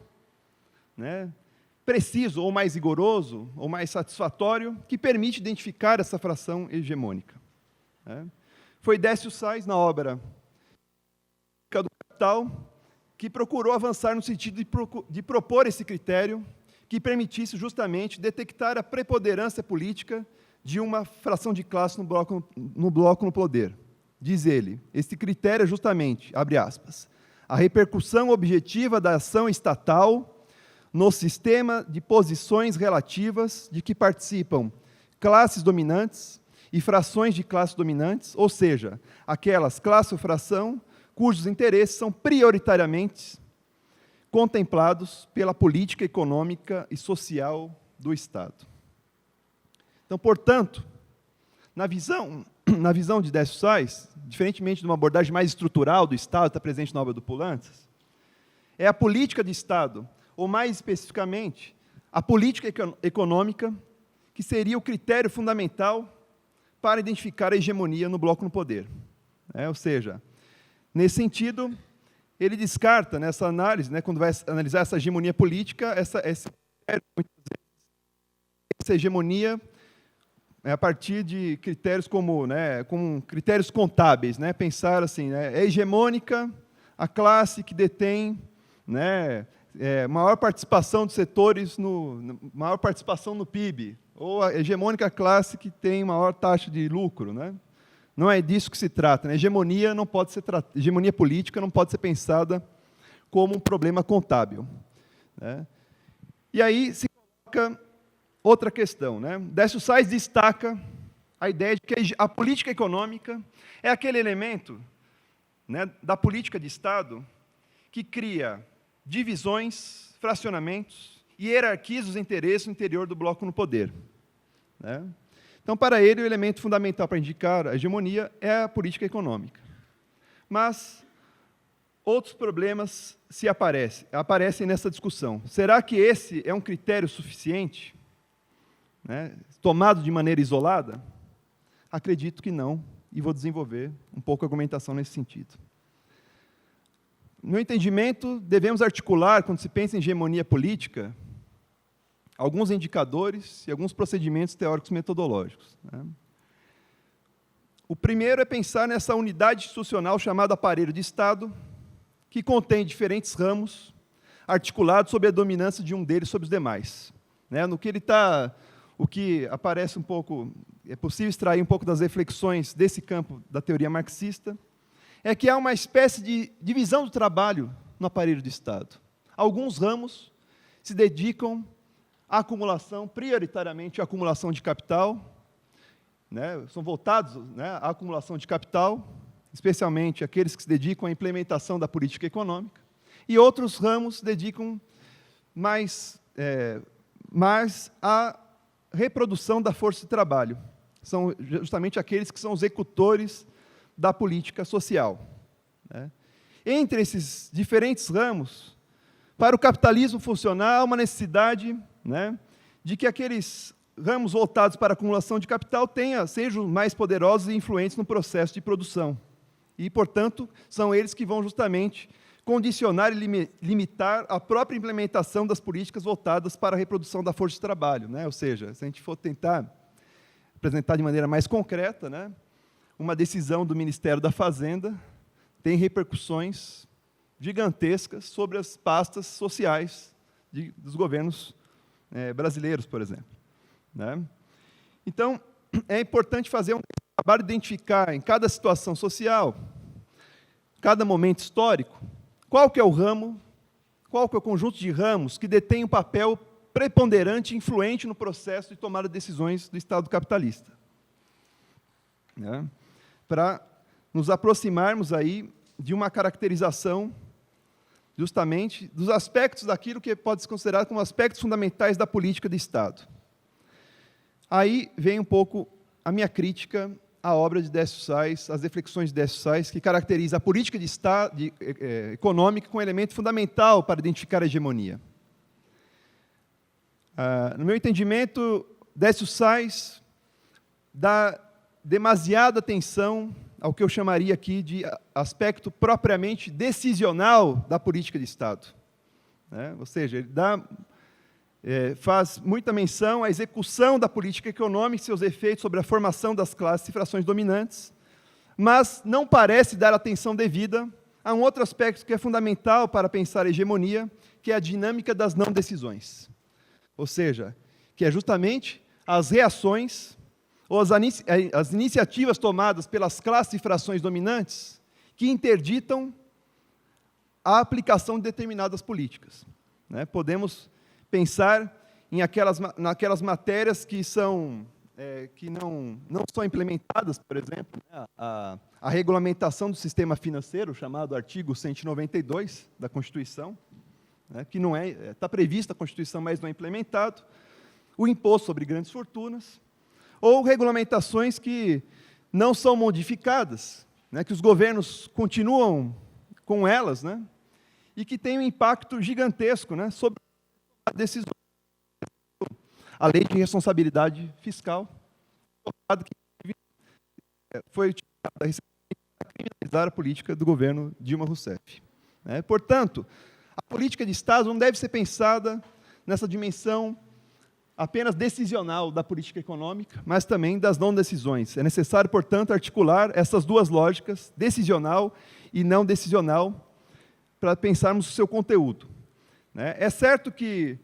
preciso, ou mais rigoroso, ou mais satisfatório, que permite identificar essa fração hegemônica. Foi Décio Sais, na obra do Capital, que procurou avançar no sentido de propor esse critério que permitisse justamente detectar a preponderância política de uma fração de classe no bloco no poder. Diz ele, esse critério é justamente, abre aspas, a repercussão objetiva da ação estatal no sistema de posições relativas de que participam classes dominantes e frações de classes dominantes, ou seja, aquelas classe ou fração cujos interesses são prioritariamente contemplados pela política econômica e social do Estado. Então, portanto, na visão de Décio Sais, diferentemente de uma abordagem mais estrutural do Estado, está presente na obra do Poulantzas, é a política de Estado, ou mais especificamente, a política econômica, que seria o critério fundamental para identificar a hegemonia no bloco no poder. Ou seja, nesse sentido, ele descarta nessa análise, quando vai analisar essa hegemonia política, essa hegemonia a partir de critérios como critérios contábeis, né? Pensar assim, né? É hegemônica a classe que detém, né, maior participação dos setores, maior participação no PIB, ou a hegemônica classe que tem maior taxa de lucro, né? Não é disso que se trata, né? Hegemonia política não pode ser pensada como um problema contábil, né? E aí se coloca outra questão, né? Décio Sais destaca a ideia de que a política econômica é aquele elemento, né, da política de Estado que cria divisões, fracionamentos e hierarquiza os interesses no interior do bloco no poder, né? Então, para ele, o elemento fundamental para indicar a hegemonia é a política econômica. Mas outros problemas aparecem nessa discussão. Será que esse é um critério suficiente, né, tomado de maneira isolada? Acredito que não, e vou desenvolver um pouco a argumentação nesse sentido. No meu entendimento, devemos articular, quando se pensa em hegemonia política, alguns indicadores e alguns procedimentos teóricos metodológicos, né? O primeiro é pensar nessa unidade institucional chamada aparelho de Estado, que contém diferentes ramos articulados sob a dominância de um deles sobre os demais, né? O que aparece um pouco, é possível extrair um pouco das reflexões desse campo da teoria marxista, é que há uma espécie de divisão do trabalho no aparelho de Estado. Alguns ramos se dedicam à acumulação, prioritariamente à acumulação de capital, né? São voltados, né, à acumulação de capital, especialmente aqueles que se dedicam à implementação da política econômica, e outros ramos se dedicam mais à reprodução da força de trabalho. São justamente aqueles que são os executores da política social, né? Entre esses diferentes ramos, para o capitalismo funcionar, há uma necessidade, né, de que aqueles ramos voltados para a acumulação de capital sejam mais poderosos e influentes no processo de produção. E, portanto, são eles que vão justamente condicionar e limitar a própria implementação das políticas voltadas para a reprodução da força de trabalho, né? Ou seja, se a gente for tentar apresentar de maneira mais concreta, né, uma decisão do Ministério da Fazenda tem repercussões gigantescas sobre as pastas sociais dos governos brasileiros, por exemplo, né? Então, é importante fazer um trabalho de identificar em cada situação social, cada momento histórico, qual que é o ramo, qual que é o conjunto de ramos que detém um papel preponderante e influente no processo de tomada de decisões do Estado capitalista, né? Para nos aproximarmos aí de uma caracterização justamente dos aspectos daquilo que pode ser considerado como aspectos fundamentais da política de Estado. Aí vem um pouco a minha crítica à obra de Décio Sais, as reflexões de Décio Sais, que caracteriza a política de Estado, econômica como elemento fundamental para identificar a hegemonia. No meu entendimento, Décio Sais dá demasiada atenção ao que eu chamaria aqui de aspecto propriamente decisional da política de Estado, né? Ou seja, ele faz muita menção à execução da política econômica e seus efeitos sobre a formação das classes e frações dominantes, mas não parece dar atenção devida a um outro aspecto que é fundamental para pensar a hegemonia, que é a dinâmica das não decisões. Ou seja, que é justamente as reações ou as iniciativas tomadas pelas classes e frações dominantes que interditam a aplicação de determinadas políticas, né? Podemos pensar naquelas matérias que não são implementadas, por exemplo, né? A regulamentação do sistema financeiro, chamado artigo 192 da Constituição, né? Que não está prevista na Constituição, mas não é implementado, o imposto sobre grandes fortunas, ou regulamentações que não são modificadas, né, que os governos continuam com elas, né, e que têm um impacto gigantesco, né, sobre a decisão. A lei de responsabilidade fiscal, que foi utilizada para criminalizar a política do governo Dilma Rousseff, né? Portanto, a política de Estado não deve ser pensada nessa dimensão apenas decisional da política econômica, mas também das não decisões. É necessário, portanto, articular essas duas lógicas, decisional e não decisional, para pensarmos o seu conteúdo. É certo que,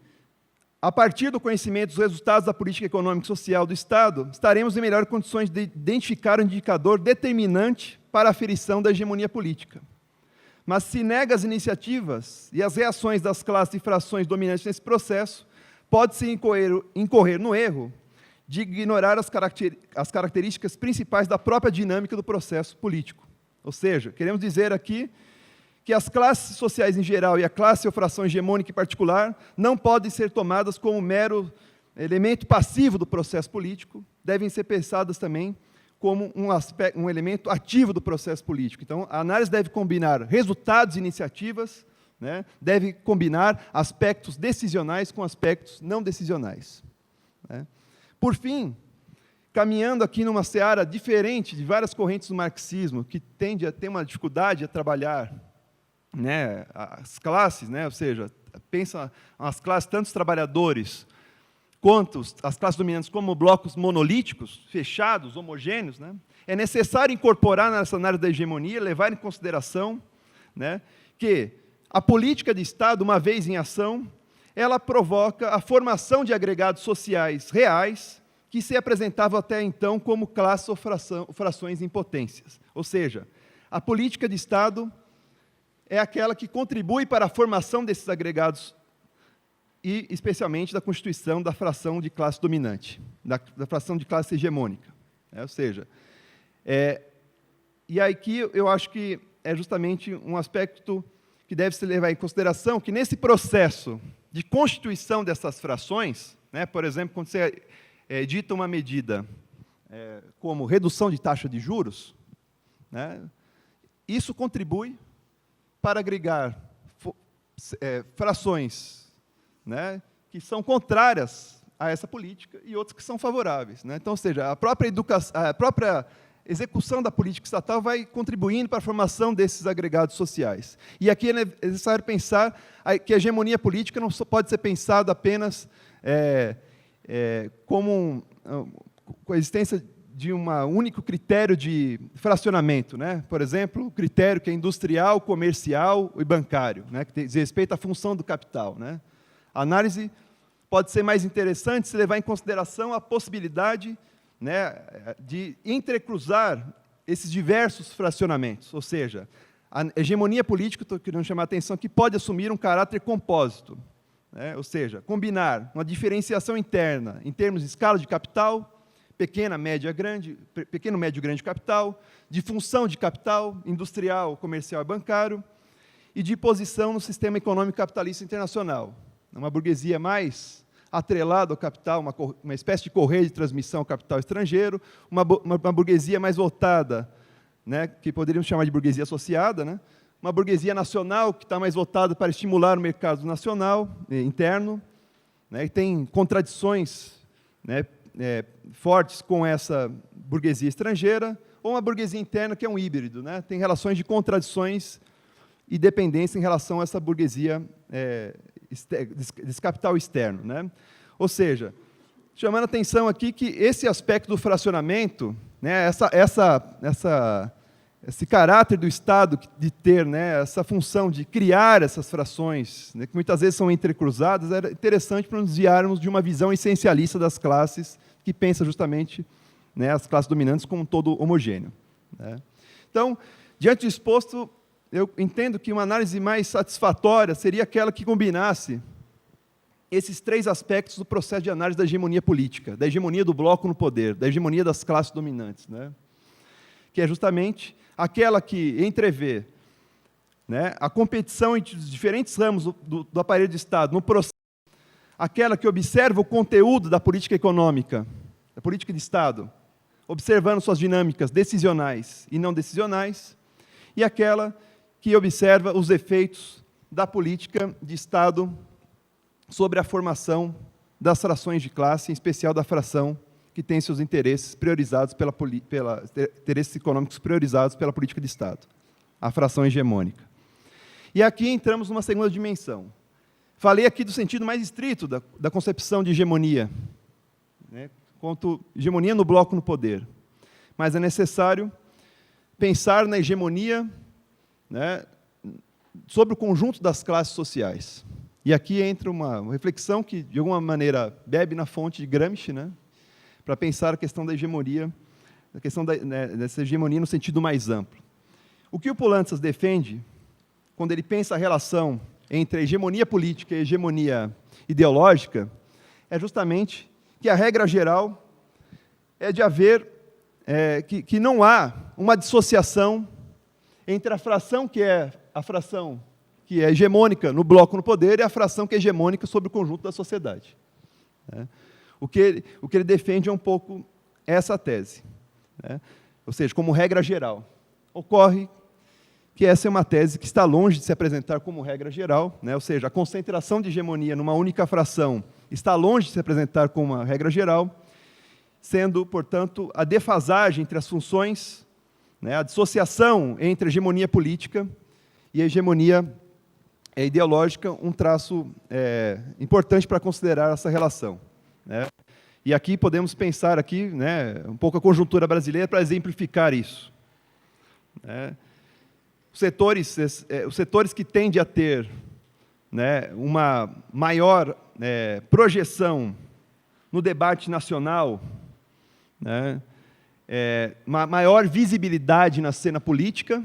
a partir do conhecimento dos resultados da política econômica e social do Estado, estaremos em melhores condições de identificar um indicador determinante para a aferição da hegemonia política. Mas se nega as iniciativas e as reações das classes e frações dominantes nesse processo, pode-se incorrer no erro de ignorar as características principais da própria dinâmica do processo político. Ou seja, queremos dizer aqui que as classes sociais em geral e a classe ou fração hegemônica em particular não podem ser tomadas como mero elemento passivo do processo político, devem ser pensadas também como um elemento ativo do processo político. Então, a análise deve combinar resultados e iniciativas, deve combinar aspectos decisionais com aspectos não decisionais. Por fim, caminhando aqui numa seara diferente de várias correntes do marxismo, que tende a ter uma dificuldade a trabalhar as classes, ou seja, pensa as classes, tanto os trabalhadores quanto as classes dominantes como blocos monolíticos, fechados, homogêneos, é necessário incorporar nessa análise da hegemonia, levar em consideração que a política de Estado, uma vez em ação, ela provoca a formação de agregados sociais reais que se apresentavam até então como classes ou frações em potências. Ou seja, a política de Estado é aquela que contribui para a formação desses agregados e, especialmente, da constituição da fração de classe dominante, da fração de classe hegemônica. Ou seja, e aqui eu acho que é justamente um aspecto que deve se levar em consideração, que nesse processo de constituição dessas frações, por exemplo, quando você edita uma medida como redução de taxa de juros, isso contribui para agregar frações que são contrárias a essa política e outras que são favoráveis. Então, ou seja, a própria execução da política estatal vai contribuindo para a formação desses agregados sociais. E aqui é necessário pensar que a hegemonia política não pode ser pensada apenas como com a existência de um único critério de fracionamento, por exemplo, o critério que é industrial, comercial e bancário, que diz respeito à função do capital. A análise pode ser mais interessante se levar em consideração a possibilidade de entrecruzar esses diversos fracionamentos, ou seja, a hegemonia política, estou querendo chamar a atenção aqui, pode assumir um caráter compósito, ou seja, combinar uma diferenciação interna em termos de escala de capital, pequeno, médio, grande capital, de função de capital, industrial, comercial e bancário, e de posição no sistema econômico capitalista internacional. Uma burguesia mais atrelada ao capital, uma espécie de correia de transmissão ao capital estrangeiro, uma burguesia mais voltada, que poderíamos chamar de burguesia associada, uma burguesia nacional que está mais voltada para estimular o mercado nacional, interno, e tem contradições fortes com essa burguesia estrangeira, ou uma burguesia interna que é um híbrido, tem relações de contradições e dependência em relação a essa burguesia desse capital externo. Ou seja, chamando a atenção aqui que esse aspecto do fracionamento, esse caráter do Estado de ter essa função de criar essas frações, que muitas vezes são entrecruzadas, era interessante para nos desviarmos de uma visão essencialista das classes, que pensa justamente as classes dominantes como um todo homogêneo. Então, diante do exposto, eu entendo que uma análise mais satisfatória seria aquela que combinasse esses três aspectos do processo de análise da hegemonia política, da hegemonia do bloco no poder, da hegemonia das classes dominantes, que é justamente aquela que entrevê a competição entre os diferentes ramos do aparelho de Estado, no processo, aquela que observa o conteúdo da política econômica, da política de Estado, observando suas dinâmicas decisionais e não decisionais, e aquela que observa os efeitos da política de Estado sobre a formação das frações de classe, em especial da fração que tem seus interesses priorizados interesses econômicos priorizados pela política de Estado, a fração hegemônica. E aqui entramos numa segunda dimensão. Falei aqui do sentido mais estrito da concepção de hegemonia, né, quanto hegemonia no bloco no poder. Mas é necessário pensar na hegemonia, né, sobre o conjunto das classes sociais. E aqui entra uma reflexão que, de alguma maneira, bebe na fonte de Gramsci, né, para pensar a questão da hegemonia, a questão dessa hegemonia no sentido mais amplo. O que o Poulantzas defende, quando ele pensa a relação entre a hegemonia política e a hegemonia ideológica, é justamente que a regra geral é de haver, que não há uma dissociação entre a fração que é hegemônica no bloco no poder e a fração que é hegemônica sobre o conjunto da sociedade. O que ele defende é um pouco essa tese. Ou seja, como regra geral. Ocorre que essa é uma tese que está longe de se apresentar como regra geral, né? Ou seja, a concentração de hegemonia numa única fração está longe de se apresentar como uma regra geral, sendo, portanto, a defasagem entre as funções, né, a dissociação entre a hegemonia política e a hegemonia ideológica, um traço importante para considerar essa relação, né? E aqui podemos pensar aqui, né, um pouco a conjuntura brasileira para exemplificar isso, né? Os setores que tendem a ter, né, uma maior projeção no debate nacional, né, uma maior visibilidade na cena política,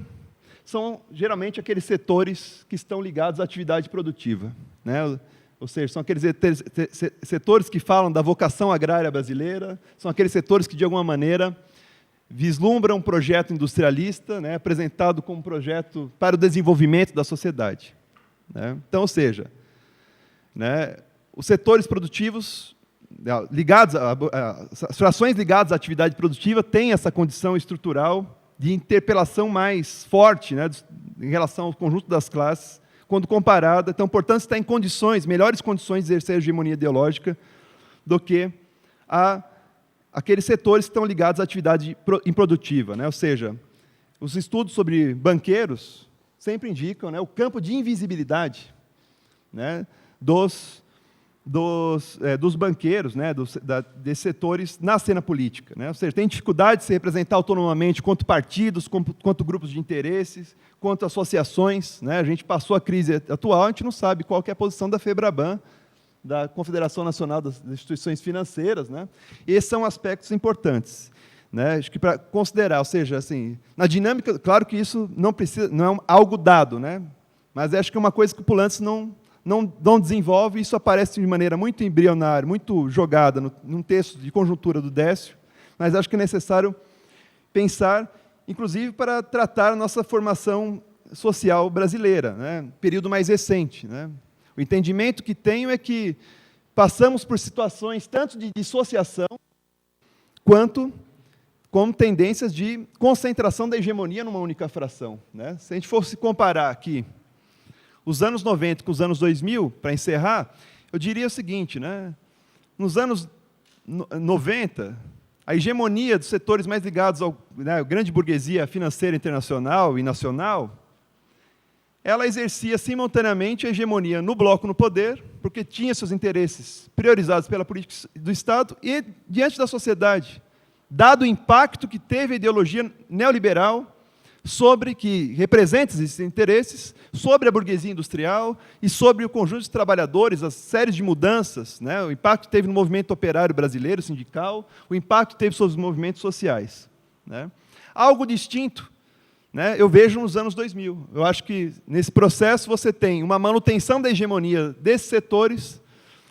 são geralmente aqueles setores que estão ligados à atividade produtiva, né? Ou seja, são aqueles setores que falam da vocação agrária brasileira, são aqueles setores que, de alguma maneira, vislumbram um projeto industrialista, né, apresentado como projeto para o desenvolvimento da sociedade, né? Então, ou seja, né, os setores produtivos, ligados as frações ligadas à atividade produtiva têm essa condição estrutural de interpelação mais forte, né, em relação ao conjunto das classes, quando comparada. Então, portanto, está em melhores condições de exercer a hegemonia ideológica do que aqueles setores que estão ligados à atividade improdutiva, né? Ou seja, os estudos sobre banqueiros sempre indicam, né, o campo de invisibilidade, né, dos banqueiros, né, desses setores na cena política, né? Ou seja, tem dificuldade de se representar autonomamente quanto partidos, quanto grupos de interesses, quanto associações, né? A gente passou a crise atual, a gente não sabe qual que é a posição da FEBRABAN, da Confederação Nacional das Instituições Financeiras, né? Esses são aspectos importantes, né? Acho que para considerar, ou seja, assim, na dinâmica, claro que isso não é algo dado, né? Mas acho que é uma coisa que o Poulantzas não desenvolve, isso aparece de maneira muito embrionária, muito jogada num texto de conjuntura do Décio, mas acho que é necessário pensar, inclusive, para tratar a nossa formação social brasileira, né? Período mais recente, né? O entendimento que tenho é que passamos por situações tanto de dissociação, quanto com tendências de concentração da hegemonia numa única fração, né? Se a gente fosse comparar aqui os anos 90 com os anos 2000, para encerrar, eu diria o seguinte, né? Nos anos 90, a hegemonia dos setores mais ligados à grande burguesia financeira internacional e nacional, ela exercia simultaneamente a hegemonia no bloco no poder, porque tinha seus interesses priorizados pela política do Estado e diante da sociedade, dado o impacto que teve a ideologia neoliberal que representa esses interesses, sobre a burguesia industrial e sobre o conjunto de trabalhadores, as séries de mudanças, né? O impacto que teve no movimento operário brasileiro, sindical, o impacto que teve sobre os movimentos sociais, né? Algo distinto, né, eu vejo nos anos 2000. Eu acho que, nesse processo, você tem uma manutenção da hegemonia desses setores,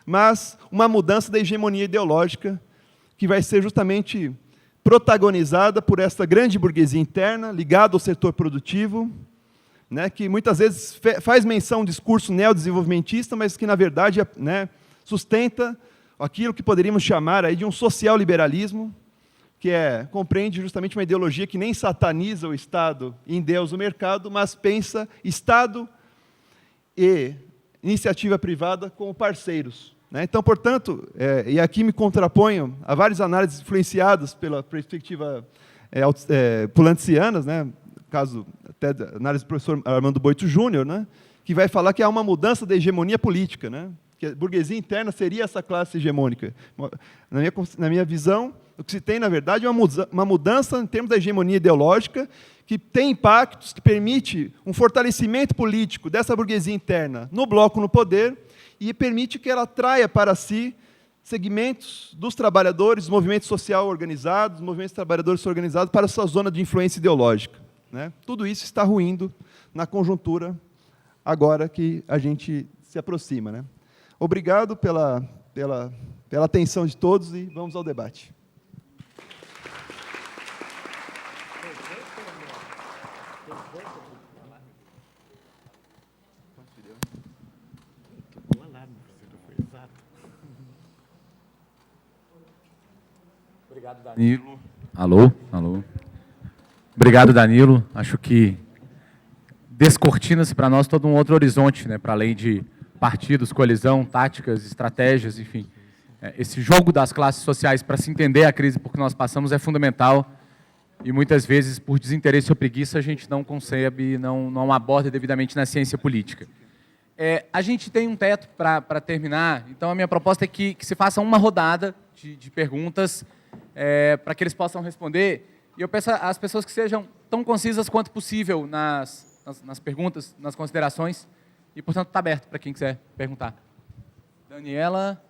mas uma mudança da hegemonia ideológica, que vai ser justamente protagonizada por essa grande burguesia interna, ligada ao setor produtivo, né, que muitas vezes faz menção a um discurso neodesenvolvimentista, mas que, na verdade, né, sustenta aquilo que poderíamos chamar aí de um social-liberalismo, que compreende justamente uma ideologia que nem sataniza o Estado e endeusa o mercado, mas pensa Estado e iniciativa privada como parceiros, né? Então, portanto, e aqui me contraponho a várias análises influenciadas pela perspectiva poulantsianas, né? No caso até da análise do professor Armando Boito Júnior, né? que vai falar que há uma mudança da hegemonia política, né? Que a burguesia interna seria essa classe hegemônica. Na minha visão, o que se tem, na verdade, é uma mudança em termos da hegemonia ideológica, que tem impactos, que permite um fortalecimento político dessa burguesia interna no bloco no poder e permite que ela atraia para si segmentos dos trabalhadores, movimentos social organizados, movimentos trabalhadores organizados para a sua zona de influência ideológica, né? Tudo isso está ruindo na conjuntura agora que a gente se aproxima, né? Obrigado pela atenção de todos e vamos ao debate. Obrigado, Danilo. Alô? Obrigado, Danilo. Acho que descortina-se para nós todo um outro horizonte, né? Para além de partidos, coalizão, táticas, estratégias, enfim. Esse jogo das classes sociais para se entender a crise por que nós passamos é fundamental e muitas vezes, por desinteresse ou preguiça, a gente não concebe, não aborda devidamente na ciência política. A gente tem um teto para terminar, então a minha proposta é que se faça uma rodada de perguntas para que eles possam responder. E eu peço às pessoas que sejam tão concisas quanto possível nas perguntas, nas considerações. E, portanto, está aberto para quem quiser perguntar. Daniela.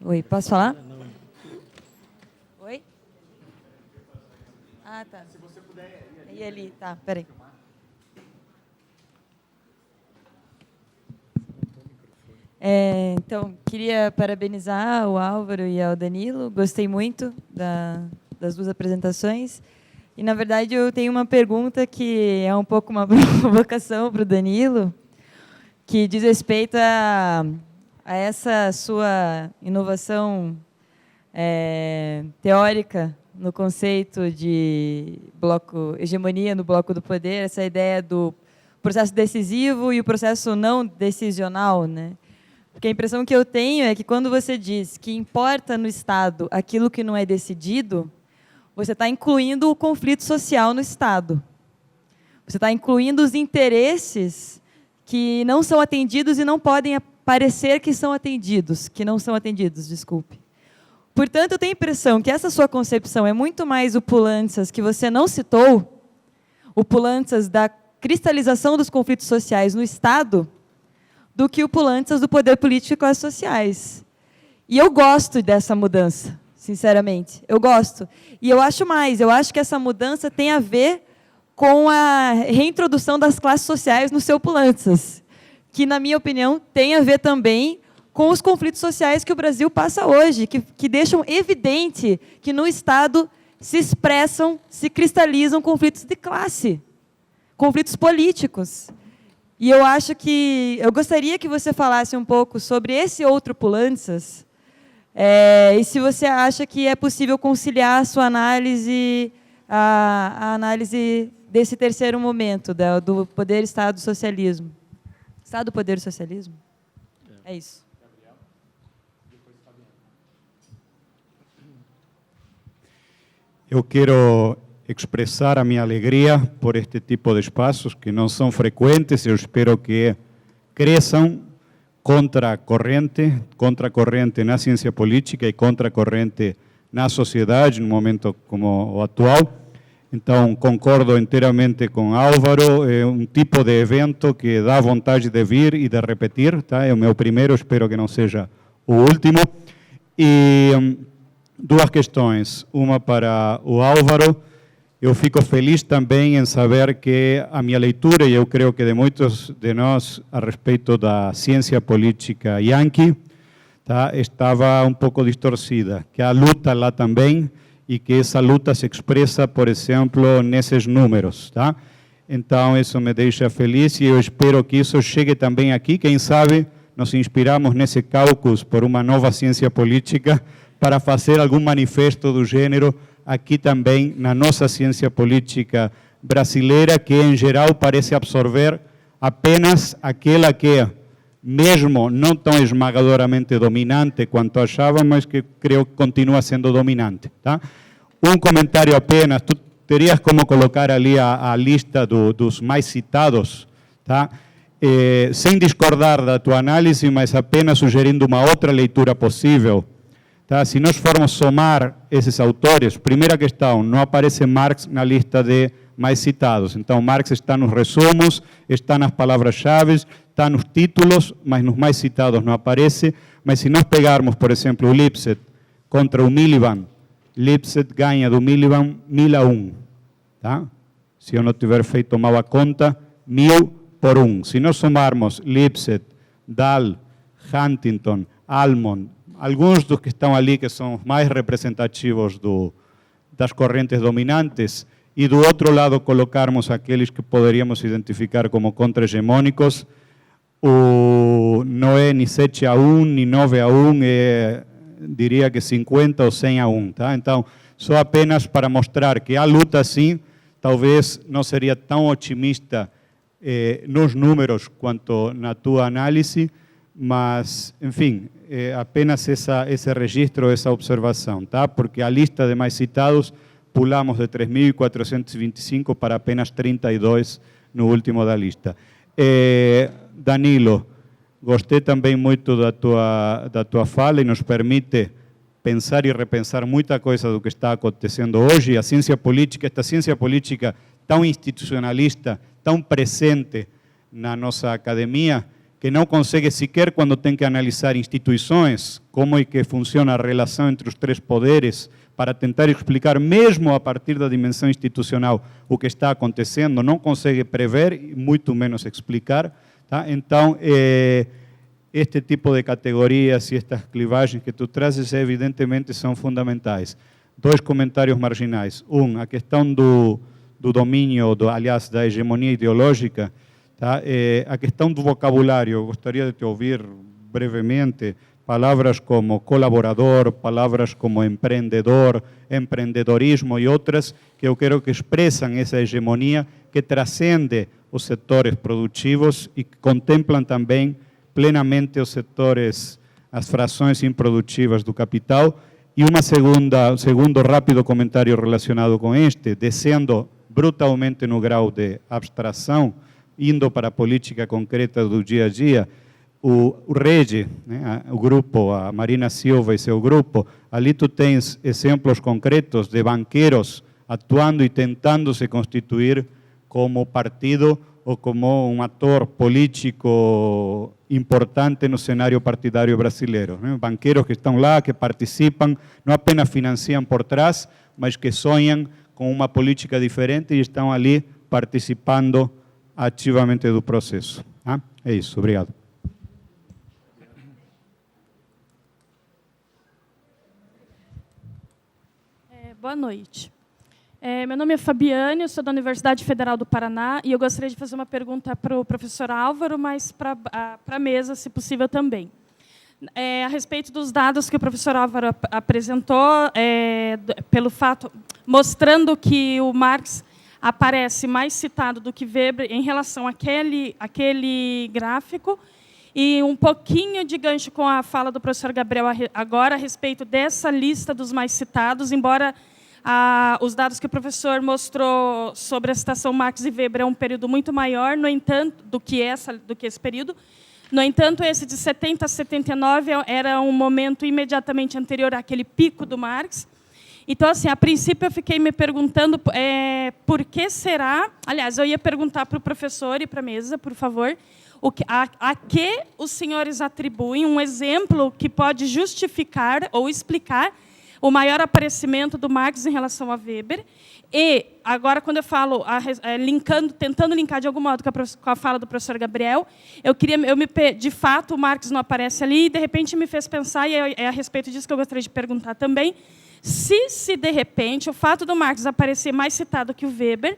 Oi, posso falar? Oi? Ah, tá. Se você puder ir ali. Tá, peraí. Então, queria parabenizar o Álvaro e ao Danilo. Gostei muito das duas apresentações. E, na verdade, eu tenho uma pergunta que é um pouco uma provocação para o Danilo, que diz respeito a essa sua inovação teórica no conceito de hegemonia no bloco do poder, essa ideia do processo decisivo e o processo não decisional, né? Porque a impressão que eu tenho é que quando você diz que importa no Estado aquilo que não é decidido, você está incluindo o conflito social no Estado. Você está incluindo os interesses que não são atendidos e não podem parecer que são atendidos, desculpe. Portanto, eu tenho a impressão que essa sua concepção é muito mais o Poulantzas, que você não citou, o Poulantzas da cristalização dos conflitos sociais no Estado, do que o Poulantzas do poder político e classes sociais. E eu gosto dessa mudança, sinceramente. Eu gosto. E eu acho que essa mudança tem a ver com a reintrodução das classes sociais no seu Poulantzas, que, na minha opinião, tem a ver também com os conflitos sociais que o Brasil passa hoje, que deixam evidente que no Estado se expressam, se cristalizam conflitos de classe, conflitos políticos. E eu gostaria que você falasse um pouco sobre esse outro Poulantzas, e se você acha que é possível conciliar a sua análise, a análise desse terceiro momento, do poder-Estado-socialismo. Estado-poder-socialismo? É isso. Eu quero expressar a minha alegria por este tipo de espaços que não são frequentes. Eu espero que cresçam contra a corrente na ciência política e contra a corrente na sociedade, num momento como o atual. Então, concordo inteiramente com Álvaro, é um tipo de evento que dá vontade de vir e de repetir, tá? É o meu primeiro, espero que não seja o último. E duas questões, uma para o Álvaro. Eu fico feliz também em saber que a minha leitura, e eu creio que de muitos de nós, a respeito da ciência política yankee, tá, estava um pouco distorcida, que há luta lá também e que essa luta se expressa, por exemplo, nesses números. Tá? Então, isso me deixa feliz e eu espero que isso chegue também aqui. Quem sabe nos inspiramos nesse caucus por uma nova ciência política para fazer algum manifesto do gênero aqui também na nossa ciência política brasileira, que em geral parece absorver apenas aquela que mesmo não tão esmagadoramente dominante quanto achava, mas que creio que continua sendo dominante. Tá? Um comentário apenas, tu terias como colocar ali a lista dos mais citados, tá? Sem discordar da tua análise, mas apenas sugerindo uma outra leitura possível. Tá? Se nós formos somar esses autores, primeira questão, não aparece Marx na lista de mais citados. Então, Marx está nos resumos, está nas palavras-chave, está nos títulos, mas nos mais citados não aparece. Mas se nós pegarmos, por exemplo, o Lipset contra o Miliband, Lipset ganha do Miliband 1000-1. Tá? Se eu não tiver feito mal a conta, 1000-1. Se nós somarmos Lipset, Dahl, Huntington, Almond, alguns dos que estão ali que são os mais representativos das correntes dominantes, e do outro lado colocarmos aqueles que poderíamos identificar como contra-hegemônicos, não é nem 7-1, nem 9-1, diria que 50 ou 100-1. Tá? Então, só apenas para mostrar que a luta, sim, talvez não seria tão otimista nos números quanto na tua análise, mas, enfim, apenas esse registro, essa observação, tá? Porque a lista de mais citados pulamos de 3.425 para apenas 32 no último da lista. Danilo, gostei também muito da tua fala e nos permite pensar e repensar muita coisa do que está acontecendo hoje. A ciência política, esta ciência política tão institucionalista, tão presente na nossa academia, que não consegue sequer, quando tem que analisar instituições, como é que funciona a relação entre os três poderes, para tentar explicar, mesmo a partir da dimensão institucional, o que está acontecendo, não consegue prever e muito menos explicar. Tá? Então, este tipo de categorias e estas clivagens que tu trazes, evidentemente, são fundamentais. Dois comentários marginais. A questão do domínio, aliás, da hegemonia ideológica. Tá? A questão do vocabulário, eu gostaria de te ouvir brevemente. Palavras como colaborador, palavras como empreendedor, empreendedorismo e outras que eu quero que expressam essa hegemonia que transcende os setores produtivos e que contemplam também plenamente os setores, as frações improdutivas do capital. E segundo rápido comentário relacionado com este, descendo brutalmente no grau de abstração, indo para a política concreta do dia a dia, o REGE, né, o grupo, a Marina Silva e seu grupo, ali tu tens exemplos concretos de banqueiros atuando e tentando se constituir como partido ou como um ator político importante no cenário partidário brasileiro. Né? Banqueiros que estão lá, que participam, não apenas financiam por trás, mas que sonham com uma política diferente e estão ali participando ativamente do processo. Tá? É isso, obrigado. Boa noite. Meu nome é Fabiane, eu sou da Universidade Federal do Paraná e eu gostaria de fazer uma pergunta para o professor Álvaro, mas para a mesa, se possível, também. A respeito dos dados que o professor Álvaro apresentou, pelo fato, mostrando que o Marx aparece mais citado do que Weber em relação àquele gráfico, e um pouquinho de gancho com a fala do professor Gabriel agora a respeito dessa lista dos mais citados, embora os dados que o professor mostrou sobre a citação Marx e Weber é um período muito maior, no entanto, do que esse período. No entanto, esse de 70 a 79 era um momento imediatamente anterior àquele pico do Marx. Então, assim, a princípio, eu fiquei me perguntando por que será... Aliás, eu ia perguntar para o professor e para a mesa, por favor, a que os senhores atribuem um exemplo que pode justificar ou explicar o maior aparecimento do Marx em relação a Weber. E, agora, quando eu falo, tentando linkar de algum modo com a fala do professor Gabriel, de fato, o Marx não aparece ali, e, de repente, me fez pensar, e é a respeito disso que eu gostaria de perguntar também, se de repente, o fato do Marx aparecer mais citado que o Weber,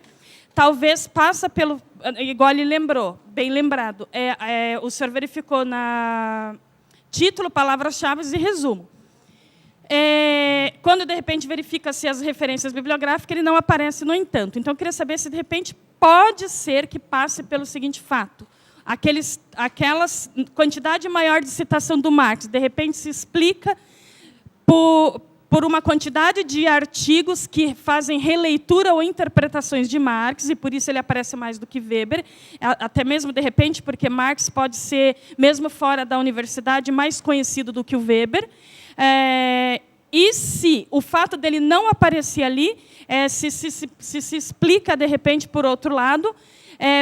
talvez passa pelo... Igual ele lembrou, bem lembrado, o senhor verificou na título, palavras-chave e resumo. Quando, de repente, verifica-se as referências bibliográficas, ele não aparece, no entanto. Então, eu queria saber se, de repente, pode ser que passe pelo seguinte fato. aquela quantidade maior de citação do Marx, de repente, se explica por uma quantidade de artigos que fazem releitura ou interpretações de Marx, e por isso ele aparece mais do que Weber, até mesmo, de repente, porque Marx pode ser, mesmo fora da universidade, mais conhecido do que o Weber. E se o fato dele não aparecer ali, se explica, de repente, por outro lado,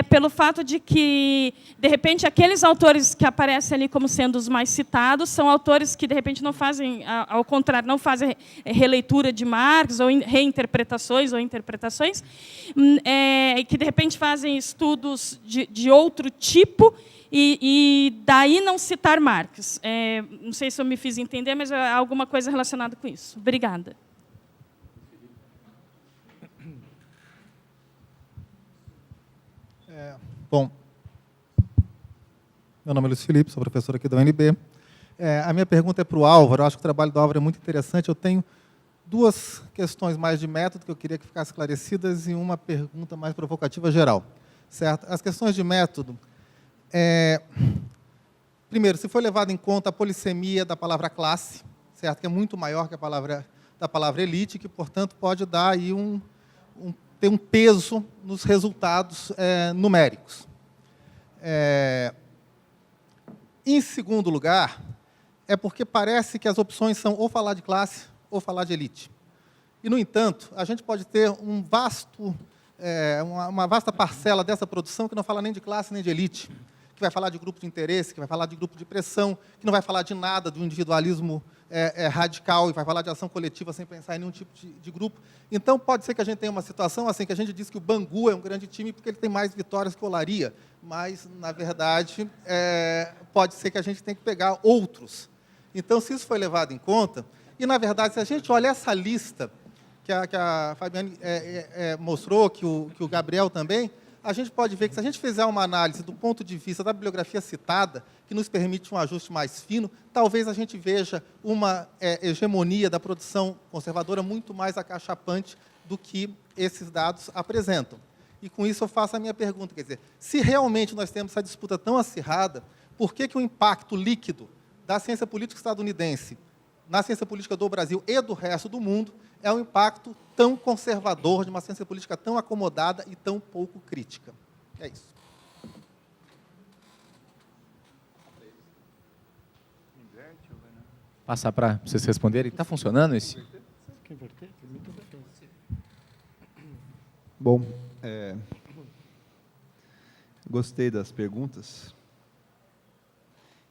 pelo fato de que, de repente, aqueles autores que aparecem ali como sendo os mais citados são autores que, de repente, não fazem, ao contrário, não fazem releitura de Marx, ou reinterpretações ou interpretações, que, de repente, fazem estudos de outro tipo, e daí não citar Marx. Não sei se eu me fiz entender, mas é alguma coisa relacionada com isso. Obrigada. Bom, meu nome é Luiz Felipe, sou professor aqui da UNB. A minha pergunta é para o Álvaro. Eu acho que o trabalho do Álvaro é muito interessante. Eu tenho duas questões mais de método que eu queria que ficassem esclarecidas e uma pergunta mais provocativa geral. Certo? As questões de método. Primeiro, se foi levado em conta a polissemia da palavra classe, certo? Que é muito maior que da palavra elite, que, portanto, pode dar aí ter um peso nos resultados numéricos. Em segundo lugar, é porque parece que as opções são ou falar de classe ou falar de elite. E, no entanto, a gente pode ter uma vasta parcela dessa produção que não fala nem de classe nem de elite, que vai falar de grupo de interesse, que vai falar de grupo de pressão, que não vai falar de nada do individualismo radical e vai falar de ação coletiva sem pensar em nenhum tipo de grupo. Então, pode ser que a gente tenha uma situação assim, que a gente diz que o Bangu é um grande time porque ele tem mais vitórias que o Olaria, mas, na verdade, pode ser que a gente tenha que pegar outros. Então, se isso foi levado em conta, e, na verdade, se a gente olha essa lista que a Fabiane mostrou, que o Gabriel também, a gente pode ver que, se a gente fizer uma análise do ponto de vista da bibliografia citada, que nos permite um ajuste mais fino, talvez a gente veja uma hegemonia da produção conservadora muito mais acachapante do que esses dados apresentam. E, com isso, eu faço a minha pergunta, quer dizer, se realmente nós temos essa disputa tão acirrada, por que o impacto líquido da ciência política estadunidense na ciência política do Brasil e do resto do mundo é um impacto tão conservador, de uma ciência política tão acomodada e tão pouco crítica? É isso. Passar para vocês responderem. Está funcionando esse? Bom, gostei das perguntas.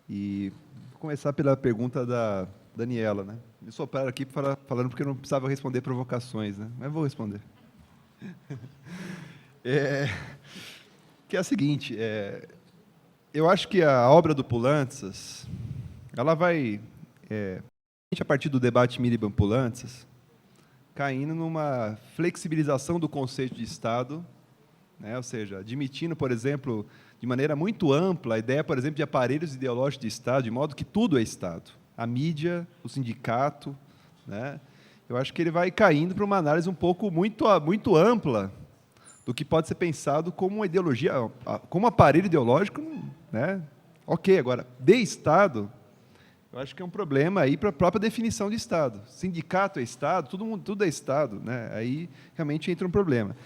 E vou começar pela pergunta da Daniela, né? Me sopraram aqui falando porque eu não precisava responder provocações, né? Mas vou responder. Que é a seguinte, eu acho que a obra do Poulantzas, ela vai, a partir do debate Miliband-Poulantzas, caindo numa flexibilização do conceito de Estado, né? Ou seja, admitindo, por exemplo, de maneira muito ampla a ideia, por exemplo, de aparelhos ideológicos de Estado, de modo que tudo é Estado. A mídia, o sindicato, né? Eu acho que ele vai caindo para uma análise um pouco muito ampla do que pode ser pensado como uma ideologia, como aparelho ideológico, né? Ok, agora, de Estado, eu acho que é um problema aí para a própria definição de Estado. Sindicato é Estado, tudo é Estado, né? Aí realmente entra um problema.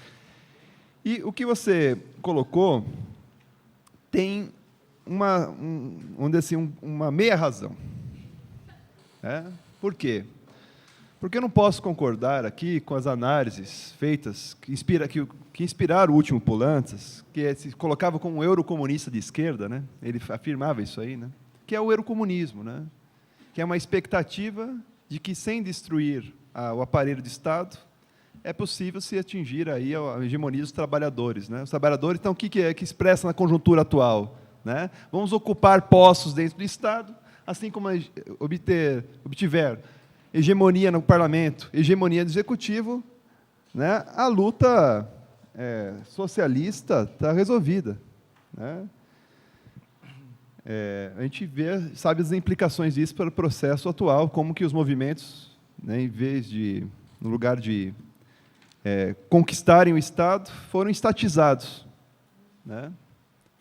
E o que você colocou tem uma meia razão. Por quê? Porque eu não posso concordar aqui com as análises feitas que inspiraram o último Poulantzas, que se colocava como um eurocomunista de esquerda, né? Ele afirmava isso aí, né? Que é o eurocomunismo, né? Que é uma expectativa de que, sem destruir o aparelho de Estado, é possível se atingir aí a hegemonia dos trabalhadores, né? Os trabalhadores, então, o que expressa na conjuntura atual, né? Vamos ocupar postos dentro do Estado, assim como obtiver hegemonia no parlamento, hegemonia do executivo, né? A luta socialista está resolvida, né? A gente sabe as implicações disso para o processo atual, como que os movimentos, né, no lugar de conquistarem o Estado, foram estatizados, né?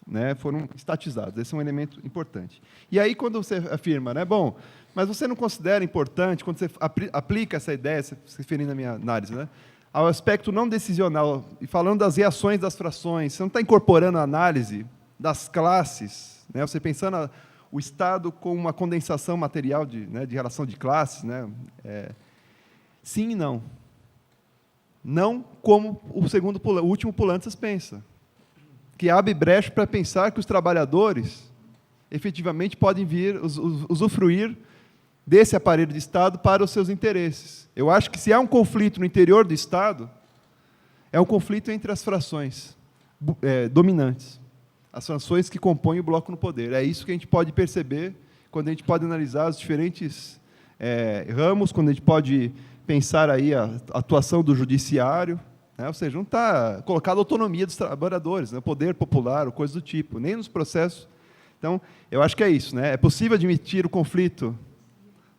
né, foram estatizados. Esse é um elemento importante. E aí, quando você afirma, né, bom, mas você não considera importante, quando você aplica essa ideia, se referindo à minha análise, né, ao aspecto não decisional, e falando das reações das frações, você não está incorporando a análise das classes, né, você pensando o Estado como uma condensação material de relação de classes, né, sim e não. Não como o último Pulantzas pensa, que abre brecha para pensar que os trabalhadores efetivamente podem vir usufruir desse aparelho de Estado para os seus interesses. Eu acho que, se há um conflito no interior do Estado, é um conflito entre as frações dominantes, as frações que compõem o bloco no poder. É isso que a gente pode perceber quando a gente pode analisar os diferentes ramos, quando a gente pode pensar aí a atuação do judiciário, né? Ou seja, não está colocada a autonomia dos trabalhadores, né? O poder popular, ou coisa do tipo, nem nos processos. Então, eu acho que é isso, né? É possível admitir o conflito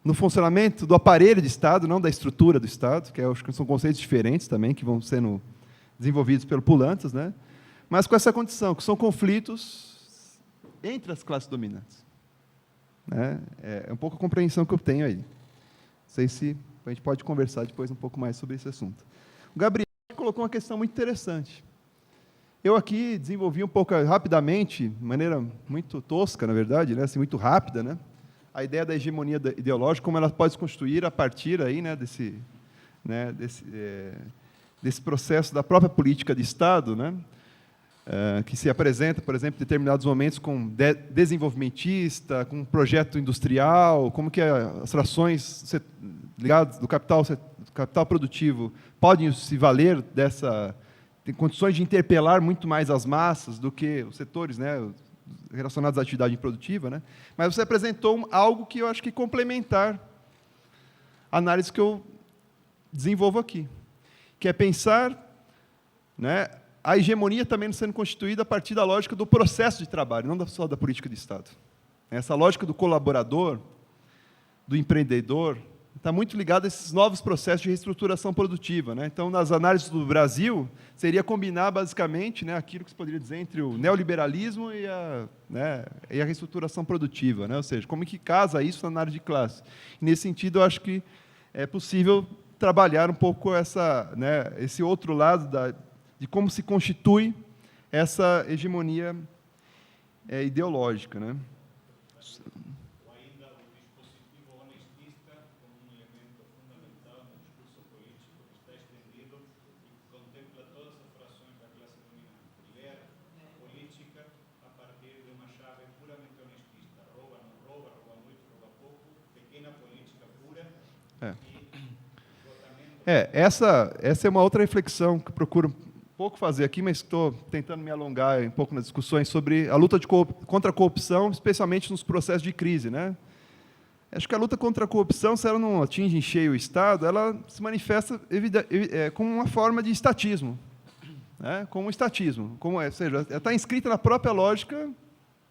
no funcionamento do aparelho de Estado, não da estrutura do Estado, que eu acho que são conceitos diferentes também, que vão sendo desenvolvidos pelo Pulantzas, né? Mas com essa condição, que são conflitos entre as classes dominantes, né? É um pouco a compreensão que eu tenho aí. Não sei se a gente pode conversar depois um pouco mais sobre esse assunto. O Gabriel colocou uma questão muito interessante. Eu aqui desenvolvi um pouco rapidamente, de maneira muito tosca, na verdade, né? Assim, muito rápida, né? A ideia da hegemonia ideológica, como ela pode se constituir a partir aí, né, desse processo da própria política de Estado, né, que se apresenta, por exemplo, em determinados momentos com desenvolvimentista, com um projeto industrial, como que as frações ligadas do capital produtivo podem se valer tem condições de interpelar muito mais as massas do que os setores, né, relacionados à atividade improdutiva, né? Mas você apresentou algo que eu acho que complementar a análise que eu desenvolvo aqui, que é pensar, né, a hegemonia também sendo constituída a partir da lógica do processo de trabalho, não só da política de Estado. Essa lógica do colaborador, do empreendedor, está muito ligada a esses novos processos de reestruturação produtiva, né? Então, nas análises do Brasil, seria combinar, basicamente, né, aquilo que se poderia dizer entre o neoliberalismo e a reestruturação produtiva, né? Ou seja, como que casa isso na análise de classe. E, nesse sentido, eu acho que é possível trabalhar um pouco esse outro lado de como se constitui essa hegemonia ideológica, né? Essa é uma outra reflexão que eu procuro um pouco fazer aqui, mas estou tentando me alongar um pouco nas discussões sobre a luta contra a corrupção, especialmente nos processos de crise, né? Acho que a luta contra a corrupção, se ela não atinge em cheio o Estado, ela se manifesta como uma forma de estatismo, né? Como um estatismo, ou seja, ela está inscrita na própria lógica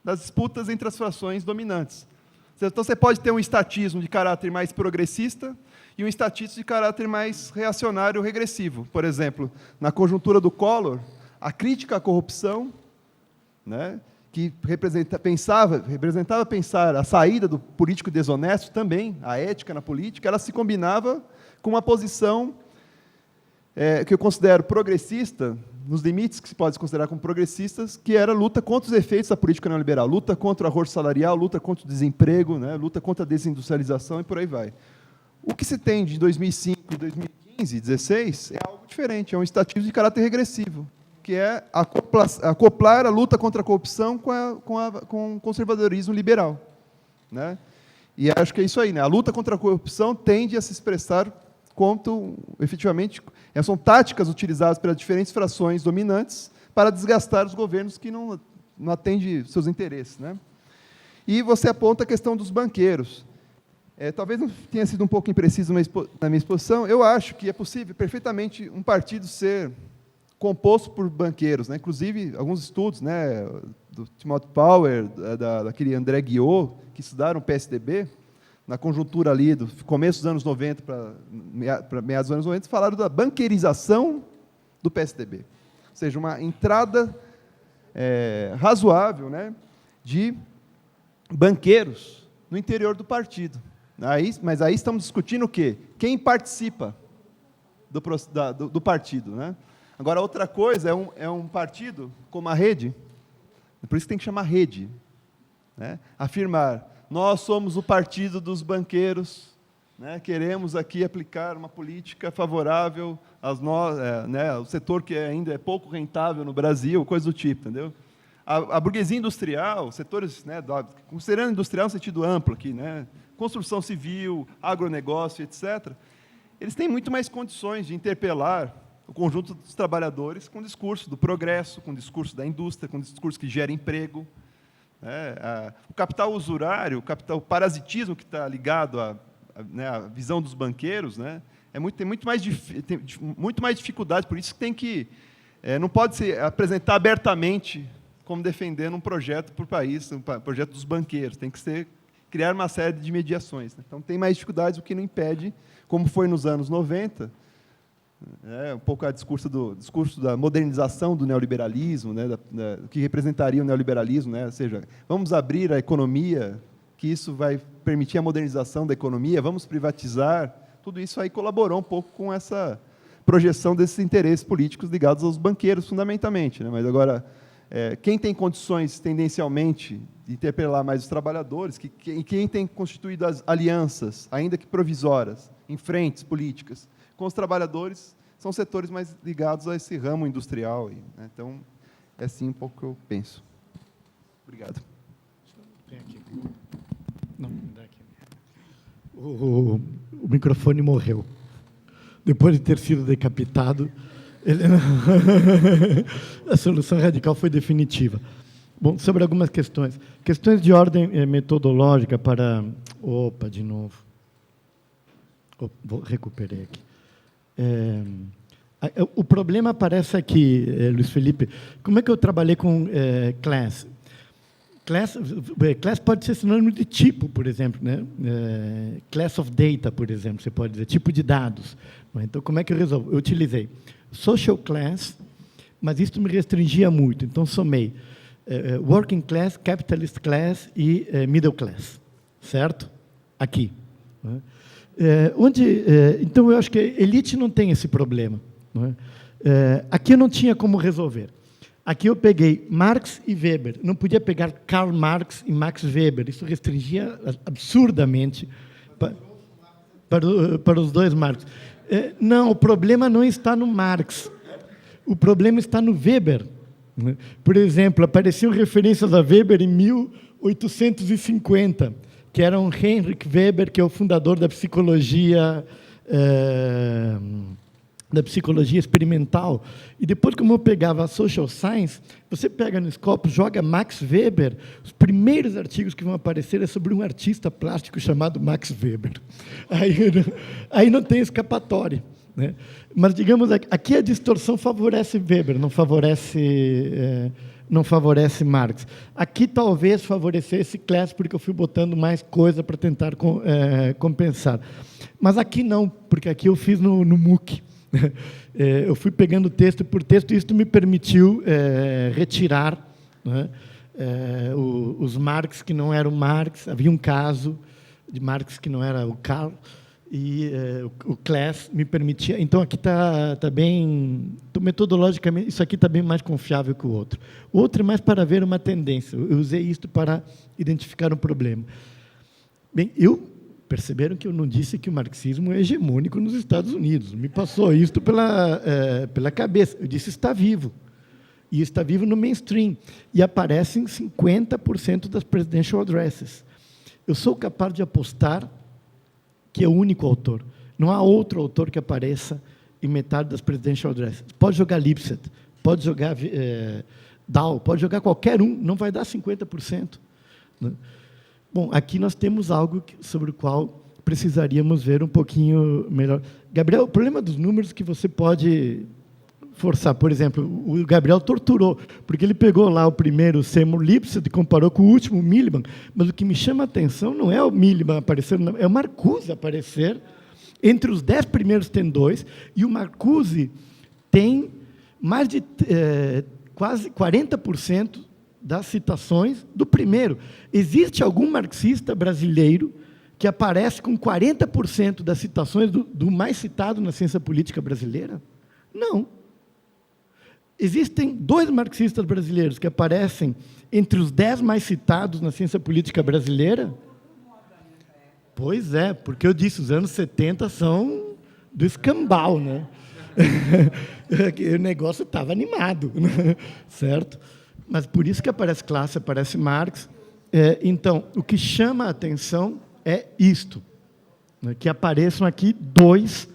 das disputas entre as frações dominantes. Então, você pode ter um estatismo de caráter mais progressista e um estatismo de caráter mais reacionário ou regressivo. Por exemplo, na conjuntura do Collor, a crítica à corrupção, né, que representava pensar a saída do político desonesto também, a ética na política, ela se combinava com uma posição que eu considero progressista, nos limites que se pode considerar como progressistas, que era a luta contra os efeitos da política neoliberal, luta contra o arroxo salarial, luta contra o desemprego, né, luta contra a desindustrialização e por aí vai. O que se tem de 2005 e 2015, 2016, é algo diferente, é um estatismo de caráter regressivo, que é acoplar a luta contra a corrupção com o conservadorismo liberal, né? E acho que é isso aí, né? A luta contra a corrupção tende a se expressar quanto, efetivamente, são táticas utilizadas pelas diferentes frações dominantes para desgastar os governos que não atendem seus interesses, né? E você aponta a questão dos banqueiros. Talvez não tenha sido um pouco impreciso na minha exposição. Eu acho que é possível perfeitamente um partido ser composto por banqueiros, né? Inclusive, alguns estudos, né, do Timothy Power, daquele André Guiot, que estudaram o PSDB, na conjuntura ali do começo dos anos 90 para meados dos anos 90, falaram da banqueirização do PSDB. Ou seja, uma entrada razoável, né, de banqueiros no interior do partido. Mas aí estamos discutindo o quê? Quem participa do partido, né? Agora, outra coisa é um partido como a Rede, por isso que tem que chamar Rede, né? Afirmar, nós somos o partido dos banqueiros, né? Queremos aqui aplicar uma política favorável ao setor que ainda é pouco rentável no Brasil, coisa do tipo, entendeu? A burguesia industrial, setores, né, considerando industrial no sentido amplo aqui, né, construção civil, agronegócio, etc., eles têm muito mais condições de interpelar o conjunto dos trabalhadores com o discurso do progresso, com o discurso da indústria, com o discurso que gera emprego. O capital usurário, o parasitismo que está ligado à visão dos banqueiros, né, tem muito mais dificuldade, por isso que não pode se apresentar abertamente como defendendo um projeto para o país, um projeto dos banqueiros, tem que criar uma série de mediações, né? Então, tem mais dificuldades, o que não impede, como foi nos anos 90, um pouco o discurso da modernização do neoliberalismo, né, do que representaria o neoliberalismo, né, ou seja, vamos abrir a economia, que isso vai permitir a modernização da economia, vamos privatizar, tudo isso aí colaborou um pouco com essa projeção desses interesses políticos ligados aos banqueiros, fundamentalmente, né? Mas agora, quem tem condições, tendencialmente, de interpelar mais os trabalhadores, quem tem constituído as alianças, ainda que provisórias, em frentes políticas, com os trabalhadores, são setores mais ligados a esse ramo industrial. Né? Então, é assim um pouco que eu penso. Obrigado. Não, daqui. O microfone morreu. Depois de ter sido decapitado, a solução radical foi definitiva. Bom, sobre algumas questões. Questões de ordem metodológica para... Opa, de novo. Recuperei aqui. O problema aparece aqui, Luiz Felipe. Como é que eu trabalhei com class? Class pode ser sinônimo de tipo, por exemplo, né? Class of data, por exemplo, você pode dizer, tipo de dados. Então, como é que eu resolvo? Eu utilizei social class, mas isso me restringia muito, então somei working class, capitalist class e middle class, certo? Aqui. Então, eu acho que a elite não tem esse problema. Não é? Aqui eu não tinha como resolver. Aqui eu peguei Marx e Weber. Não podia pegar Karl Marx e Max Weber. Isso restringia absurdamente para os dois Marx. Não, o problema não está no Marx. O problema está no Weber. Por exemplo, apareciam referências a Weber em 1850, que era um Heinrich Weber, que é o fundador da psicologia experimental. E depois, como eu pegava a social science, você pega no Scopus, joga Max Weber, os primeiros artigos que vão aparecer é sobre um artista plástico chamado Max Weber. Aí não tem escapatória, né? Mas, digamos, aqui a distorção favorece Weber, não favorece Marx. Aqui talvez favorecesse Class, porque eu fui botando mais coisa para tentar compensar. Mas aqui não, porque aqui eu fiz no MOOC. Eu fui pegando texto por texto e isso me permitiu retirar, né, os Marx que não eram Marx. Havia um caso de Marx que não era o Karl, e o Class me permitia. Então, aqui está bem... Metodologicamente, isso aqui está bem mais confiável que o outro. O outro é mais para ver uma tendência. Eu usei isto para identificar um problema. Bem, perceberam que eu não disse que o marxismo é hegemônico nos Estados Unidos. Me passou isto pela cabeça. Eu disse está vivo. E está vivo no mainstream. E aparece em 50% das presidential addresses. Eu sou capaz de apostar que é o único autor. Não há outro autor que apareça em metade das presidential addresses. Pode jogar Lipset, pode jogar Dow, pode jogar qualquer um, não vai dar 50%. Né? Bom, aqui nós temos algo sobre o qual precisaríamos ver um pouquinho melhor. Gabriel, o problema dos números é que você pode forçar. Por exemplo, o Gabriel torturou, porque ele pegou lá o primeiro Seymour Lipset e comparou com o último Milliman, mas o que me chama a atenção não é o Milliman aparecer, é o Marcuse aparecer. Entre os 10 primeiros tem 2, e o Marcuse tem mais de quase 40% das citações do primeiro. Existe algum marxista brasileiro que aparece com 40% das citações do mais citado na ciência política brasileira? Não. Existem 2 marxistas brasileiros que aparecem entre os 10 mais citados na ciência política brasileira? Pois é, porque eu disse, os anos 70 são do escambau, né? O negócio estava animado, né? Certo? Mas por isso que aparece Classe, aparece Marx. Então, o que chama a atenção é isto, né? Que apareçam aqui 2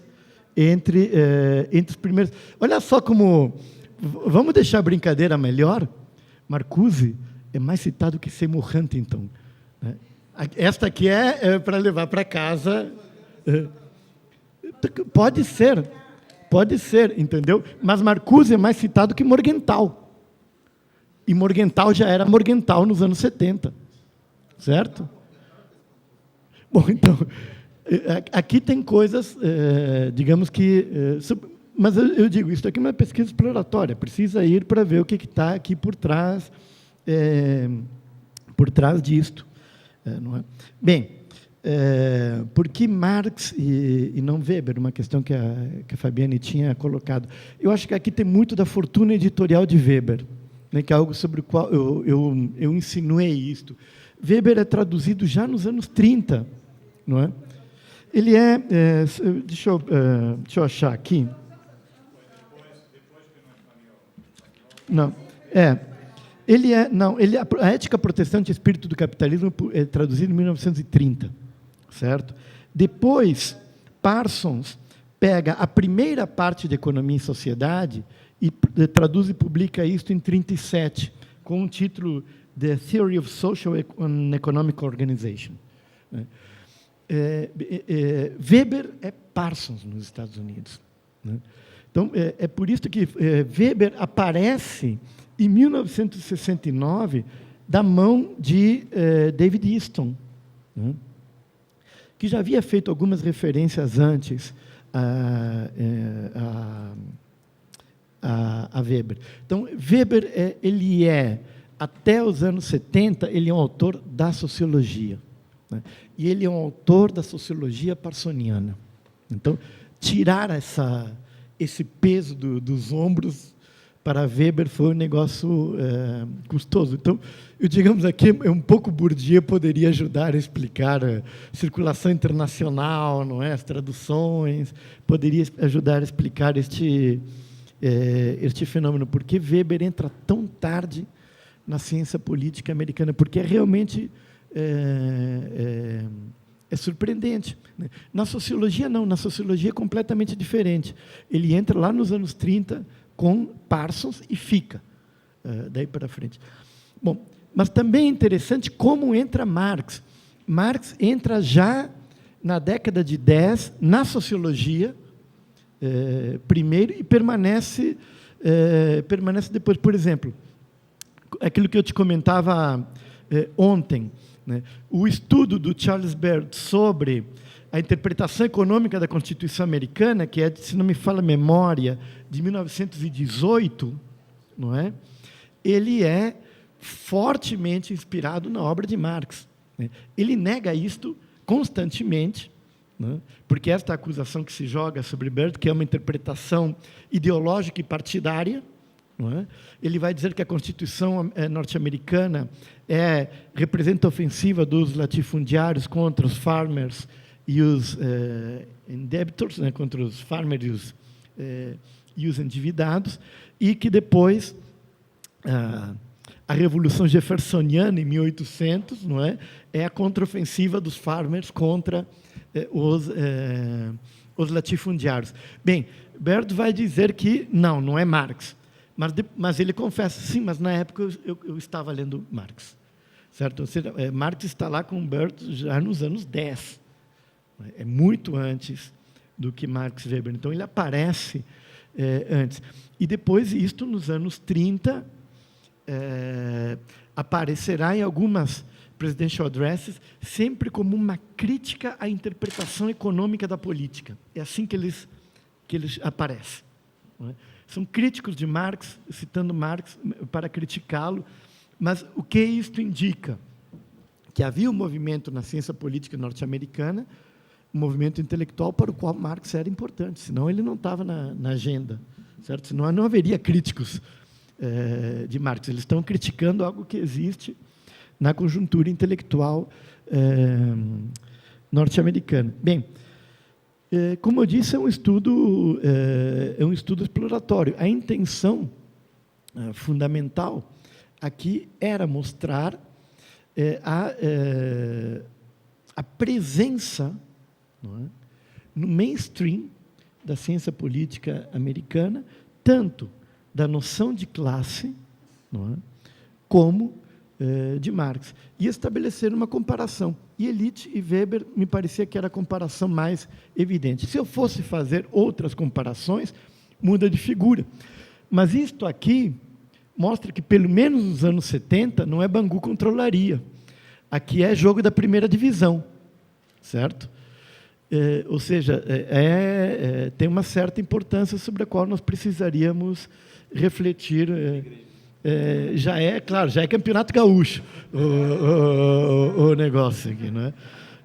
entre os primeiros. Olha só como... Vamos deixar a brincadeira melhor? Marcuse é mais citado que Seymour Huntington, né? Esta aqui é para levar para casa. Pode ser, entendeu? Mas Marcuse é mais citado que Morgenthau. E Morgenthau já era Morgenthau nos anos 70, certo? Bom, então, aqui tem coisas, digamos que... Mas eu digo, isso aqui é uma pesquisa exploratória, precisa ir para ver o que está aqui por trás disto. Não é? Bem, por que Marx e não Weber? Uma questão que a Fabiane tinha colocado. Eu acho que aqui tem muito da fortuna editorial de Weber, né, que é algo sobre o qual eu insinuei isto. Weber é traduzido já nos anos 30, não é? Ele deixa eu achar aqui. Não, a Ética Protestante e Espírito do Capitalismo é traduzido em 1930, certo? Depois, Parsons pega a primeira parte de Economia e Sociedade e traduz e publica isso em 1937, com o título The Theory of Social and Economic Organization. Weber é Parsons nos Estados Unidos, né? Então, é por isso que Weber aparece em 1969 da mão de David Easton, né, que já havia feito algumas referências antes a Weber. Então, Weber, ele até os anos 70, ele é um autor da sociologia, né, e ele é um autor da sociologia parsoniana. Então, tirar esse peso dos ombros para Weber foi um negócio custoso. Então, digamos aqui, um pouco Bourdieu poderia ajudar a explicar a circulação internacional, não é? As traduções, poderia ajudar a explicar este fenômeno. Por que Weber entra tão tarde na ciência política americana? Porque realmente é surpreendente, né? Na sociologia, não. Na sociologia é completamente diferente. Ele entra lá nos anos 30 com Parsons e fica daí para frente. Bom, mas também é interessante como entra Marx. Marx entra já na década de 10 na sociologia, primeiro, e permanece depois. Por exemplo, aquilo que eu te comentava ontem, né? O estudo do Charles Baird sobre a interpretação econômica da Constituição Americana, que é, se não me falha a memória, de 1918, não é? Ele é fortemente inspirado na obra de Marx, né? Ele nega isto constantemente, né? Porque esta acusação que se joga sobre Baird, que é uma interpretação ideológica e partidária, não é? Ele vai dizer que a Constituição norte-americana representa a ofensiva dos latifundiários contra os farmers e os indebitors, né, contra os farmers e os endividados, e que depois a Revolução Jeffersoniana, em 1800, não é a contraofensiva dos farmers contra os latifundiários. Bem, Baird vai dizer que não é Marx. Mas ele confessa, sim, mas na época eu estava lendo Marx, certo? Ou seja, Marx está lá com Baird já nos anos 10, é muito antes do que Marx e Weber. Então, ele aparece antes. E depois, isto nos anos 30, aparecerá em algumas presidential addresses, sempre como uma crítica à interpretação econômica da política. É assim que eles aparecem, não é? são críticos de Marx, citando Marx para criticá-lo, mas o que isto indica? Que havia um movimento na ciência política norte-americana, um movimento intelectual para o qual Marx era importante, senão ele não estava na agenda, certo? Senão não haveria críticos de Marx. Eles estão criticando algo que existe na conjuntura intelectual norte-americana. Bem, como eu disse, é um estudo exploratório. A intenção fundamental aqui era mostrar a presença, não é, no mainstream da ciência política americana, tanto da noção de classe, não é, como de Marx, e estabelecer uma comparação. E Elite e Weber me parecia que era a comparação mais evidente. Se eu fosse fazer outras comparações, muda de figura. Mas isto aqui mostra que, pelo menos nos anos 70, não é Bangu contra Olaria. Aqui é jogo da primeira divisão, certo? Ou seja, tem uma certa importância sobre a qual nós precisaríamos refletir. Já é campeonato gaúcho o negócio aqui, não é?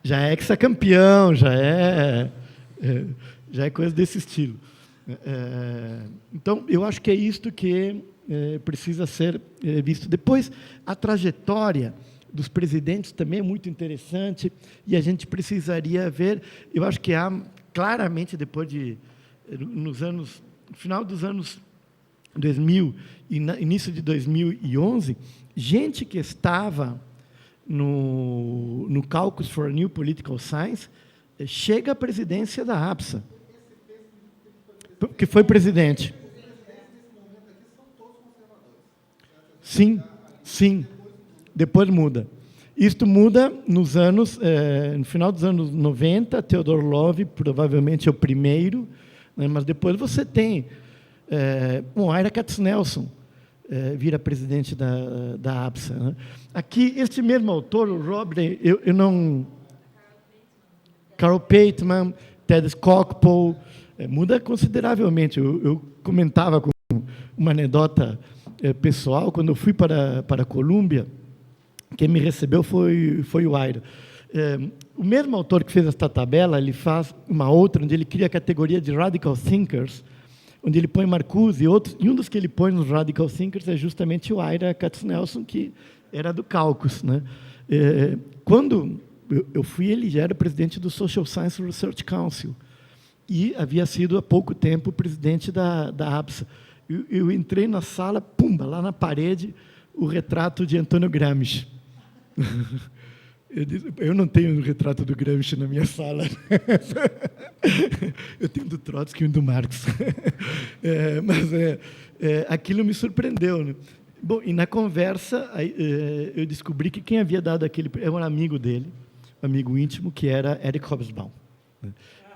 Já é hexacampeão, já é coisa desse estilo. Então, eu acho que é isto que precisa ser visto. Depois, a trajetória dos presidentes também é muito interessante, e a gente precisaria ver, eu acho que há, claramente, no final dos anos 2000 e início de 2011, gente que estava no Caucus for a New Political Science chega à presidência da APSA, que foi presidente. Sim, sim. Depois muda. Isto muda no final dos anos 90, Theodore Love provavelmente é o primeiro, né, mas depois você tem Ira Katznelson vira presidente da APSA. Né? Aqui, este mesmo autor, o Robert, Carl Pateman, Ted Skocpol, muda consideravelmente. Eu comentava com uma anedota pessoal, quando eu fui para a Colômbia, quem me recebeu foi o Ira. O mesmo autor que fez esta tabela, ele faz uma outra, onde ele cria a categoria de Radical Thinkers, onde ele põe Marcuse e outros, e um dos que ele põe nos Radical Thinkers é justamente o Ira Katznelson, que era do Caucus. Né? Quando eu fui, ele já era presidente do Social Science Research Council, e havia sido há pouco tempo presidente da APSA. Eu entrei na sala, pumba, lá na parede, o retrato de Antônio Gramsci. Eu não tenho o retrato do Gramsci na minha sala. Eu tenho do Trotsky e do Marx. Mas aquilo me surpreendeu. Né? Bom, e na conversa, eu descobri que quem havia dado aquele... Era um amigo dele, um amigo íntimo, que era Eric Hobsbawm.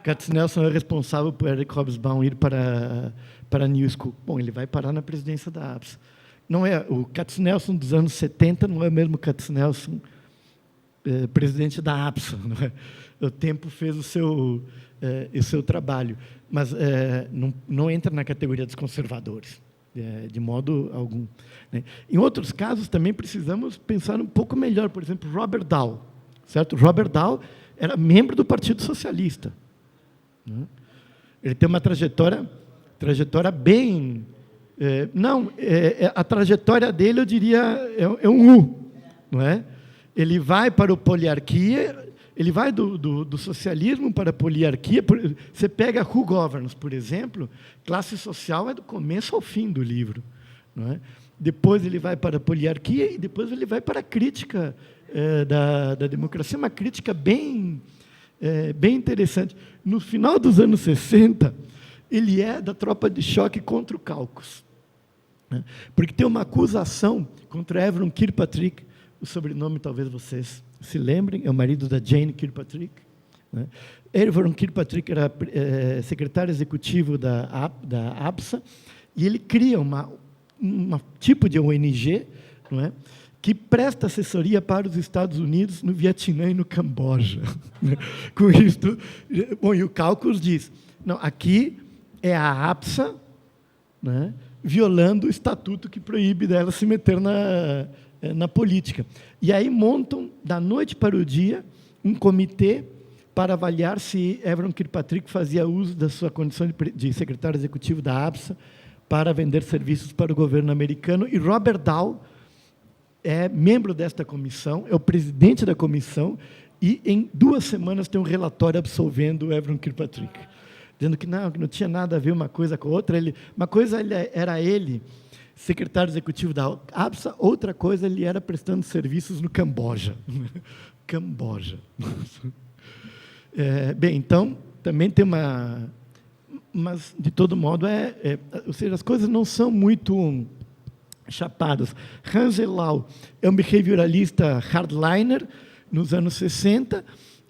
Katznelson é responsável por Eric Hobsbawm ir para a New School. Bom, ele vai parar na presidência da APSA. Não é, o Katznelson dos anos 70 não é o mesmo Katznelson presidente da APSA. Não é? O tempo fez o seu trabalho, mas não entra na categoria dos conservadores, de modo algum. Né? Em outros casos, também precisamos pensar um pouco melhor. Por exemplo, Robert Dahl. Certo? Robert Dahl era membro do Partido Socialista. Né? Ele tem uma trajetória bem... a trajetória dele, eu diria, é um U. Não é? Ele vai para o poliarquia, ele vai do socialismo para a poliarquia. Você pega Who Governs, por exemplo, classe social é do começo ao fim do livro. Não é? Depois ele vai para a poliarquia e depois ele vai para a crítica da democracia, uma crítica bem interessante. No final dos anos 60, ele é da tropa de choque contra o Caucus. Né? Porque tem uma acusação contra Evron Kirkpatrick, o sobrenome talvez vocês se lembrem, é o marido da Jane Kirkpatrick. Né? Evron Kirkpatrick era secretário executivo da APSA, e ele cria um tipo de ONG, não é? Que presta assessoria para os Estados Unidos no Vietnã e no Camboja. Com isto, bom, e o Caucus diz, não, aqui é a APSA né, violando o estatuto que proíbe dela se meter na política. E aí montam, da noite para o dia, um comitê para avaliar se Evron Kirkpatrick fazia uso da sua condição de secretário executivo da ABSA para vender serviços para o governo americano. E Robert Dahl é membro desta comissão, é o presidente da comissão, e em 2 semanas tem um relatório absolvendo Evron Kirkpatrick, dizendo que não tinha nada a ver uma coisa com a outra. Uma coisa era ele, secretário executivo da ABSA, outra coisa ele era prestando serviços no Camboja. Camboja. Bem, então, também tem uma... Mas, de todo modo, ou seja, as coisas não são muito chapadas. Hans Elau é um behavioralista hardliner nos anos 60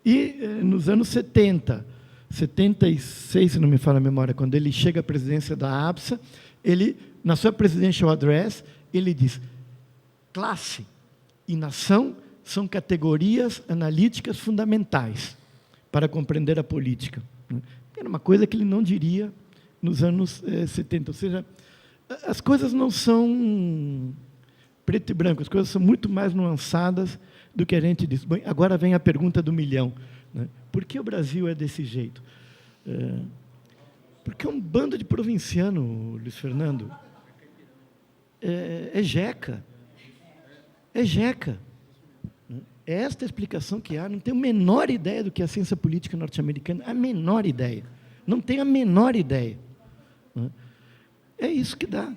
e nos anos 70, 76, se não me falha a memória, quando ele chega à presidência da ABSA, ele, na sua presidential address, ele diz: classe e nação são categorias analíticas fundamentais para compreender a política. Era uma coisa que ele não diria nos anos 70. Ou seja, as coisas não são preto e branco, as coisas são muito mais nuançadas do que a gente diz. Bom, agora vem a pergunta do milhão, né? Por que o Brasil é desse jeito? Porque é um bando de provinciano, Luiz Fernando. É jeca. É jeca. É esta a explicação que há. Não tenho a menor ideia do que é a ciência política norte-americana. A menor ideia. Não tenho a menor ideia. É isso que dá.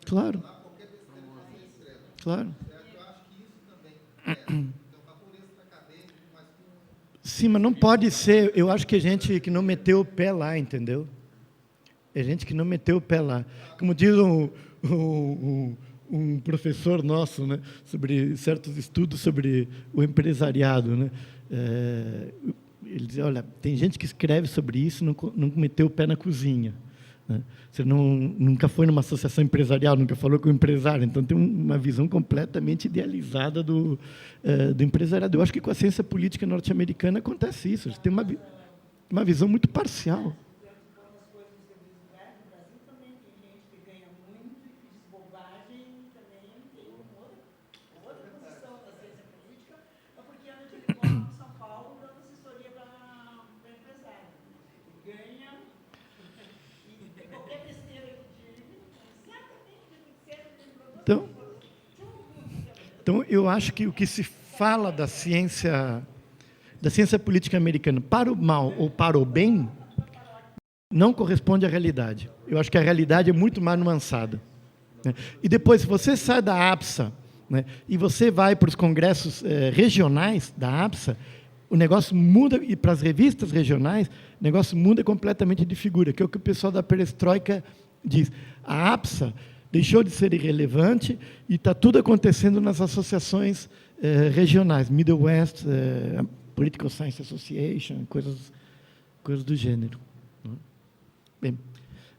Claro. Claro. Sim, mas não pode ser. Eu acho que a gente que não meteu o pé lá, entendeu? É gente que não meteu o pé lá. Como diz um professor nosso, né, sobre certos estudos sobre o empresariado, né? Ele diz: olha, tem gente que escreve sobre isso e não meteu o pé na cozinha. Você nunca foi numa associação empresarial, nunca falou com o empresário, então tem uma visão completamente idealizada do empresariado. Eu acho que com a ciência política norte-americana acontece isso, a gente tem uma visão muito parcial. Então, eu acho que o que se fala da ciência política americana, para o mal ou para o bem, não corresponde à realidade. Eu acho que a realidade é muito mais nuançada. E depois, se você sai da ABSA, né, e você vai para os congressos regionais da ABSA, o negócio muda, e para as revistas regionais, o negócio muda completamente de figura, que é o que o pessoal da perestroika diz. A ABSA deixou de ser irrelevante e está tudo acontecendo nas associações regionais, Middle West, Political Science Association, coisas do gênero. Bem,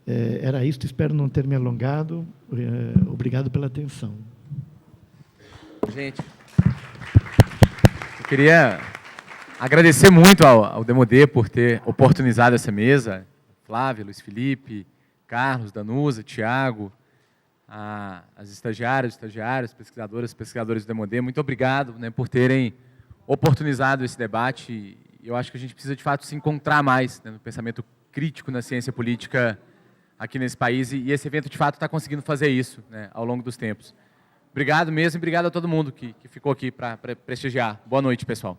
era isso, espero não ter me alongado. Obrigado pela atenção. Gente, eu queria agradecer muito ao Demodê por ter oportunizado essa mesa, Flávia, Luiz Felipe, Carlos, Danusa, Tiago, as estagiários, pesquisadores do Demodê, muito obrigado, né, por terem oportunizado esse debate. Eu acho que a gente precisa, de fato, se encontrar mais, né, no pensamento crítico na ciência política aqui nesse país, e esse evento, de fato, está conseguindo fazer isso, né, ao longo dos tempos. Obrigado mesmo e obrigado a todo mundo que ficou aqui para prestigiar. Boa noite, pessoal.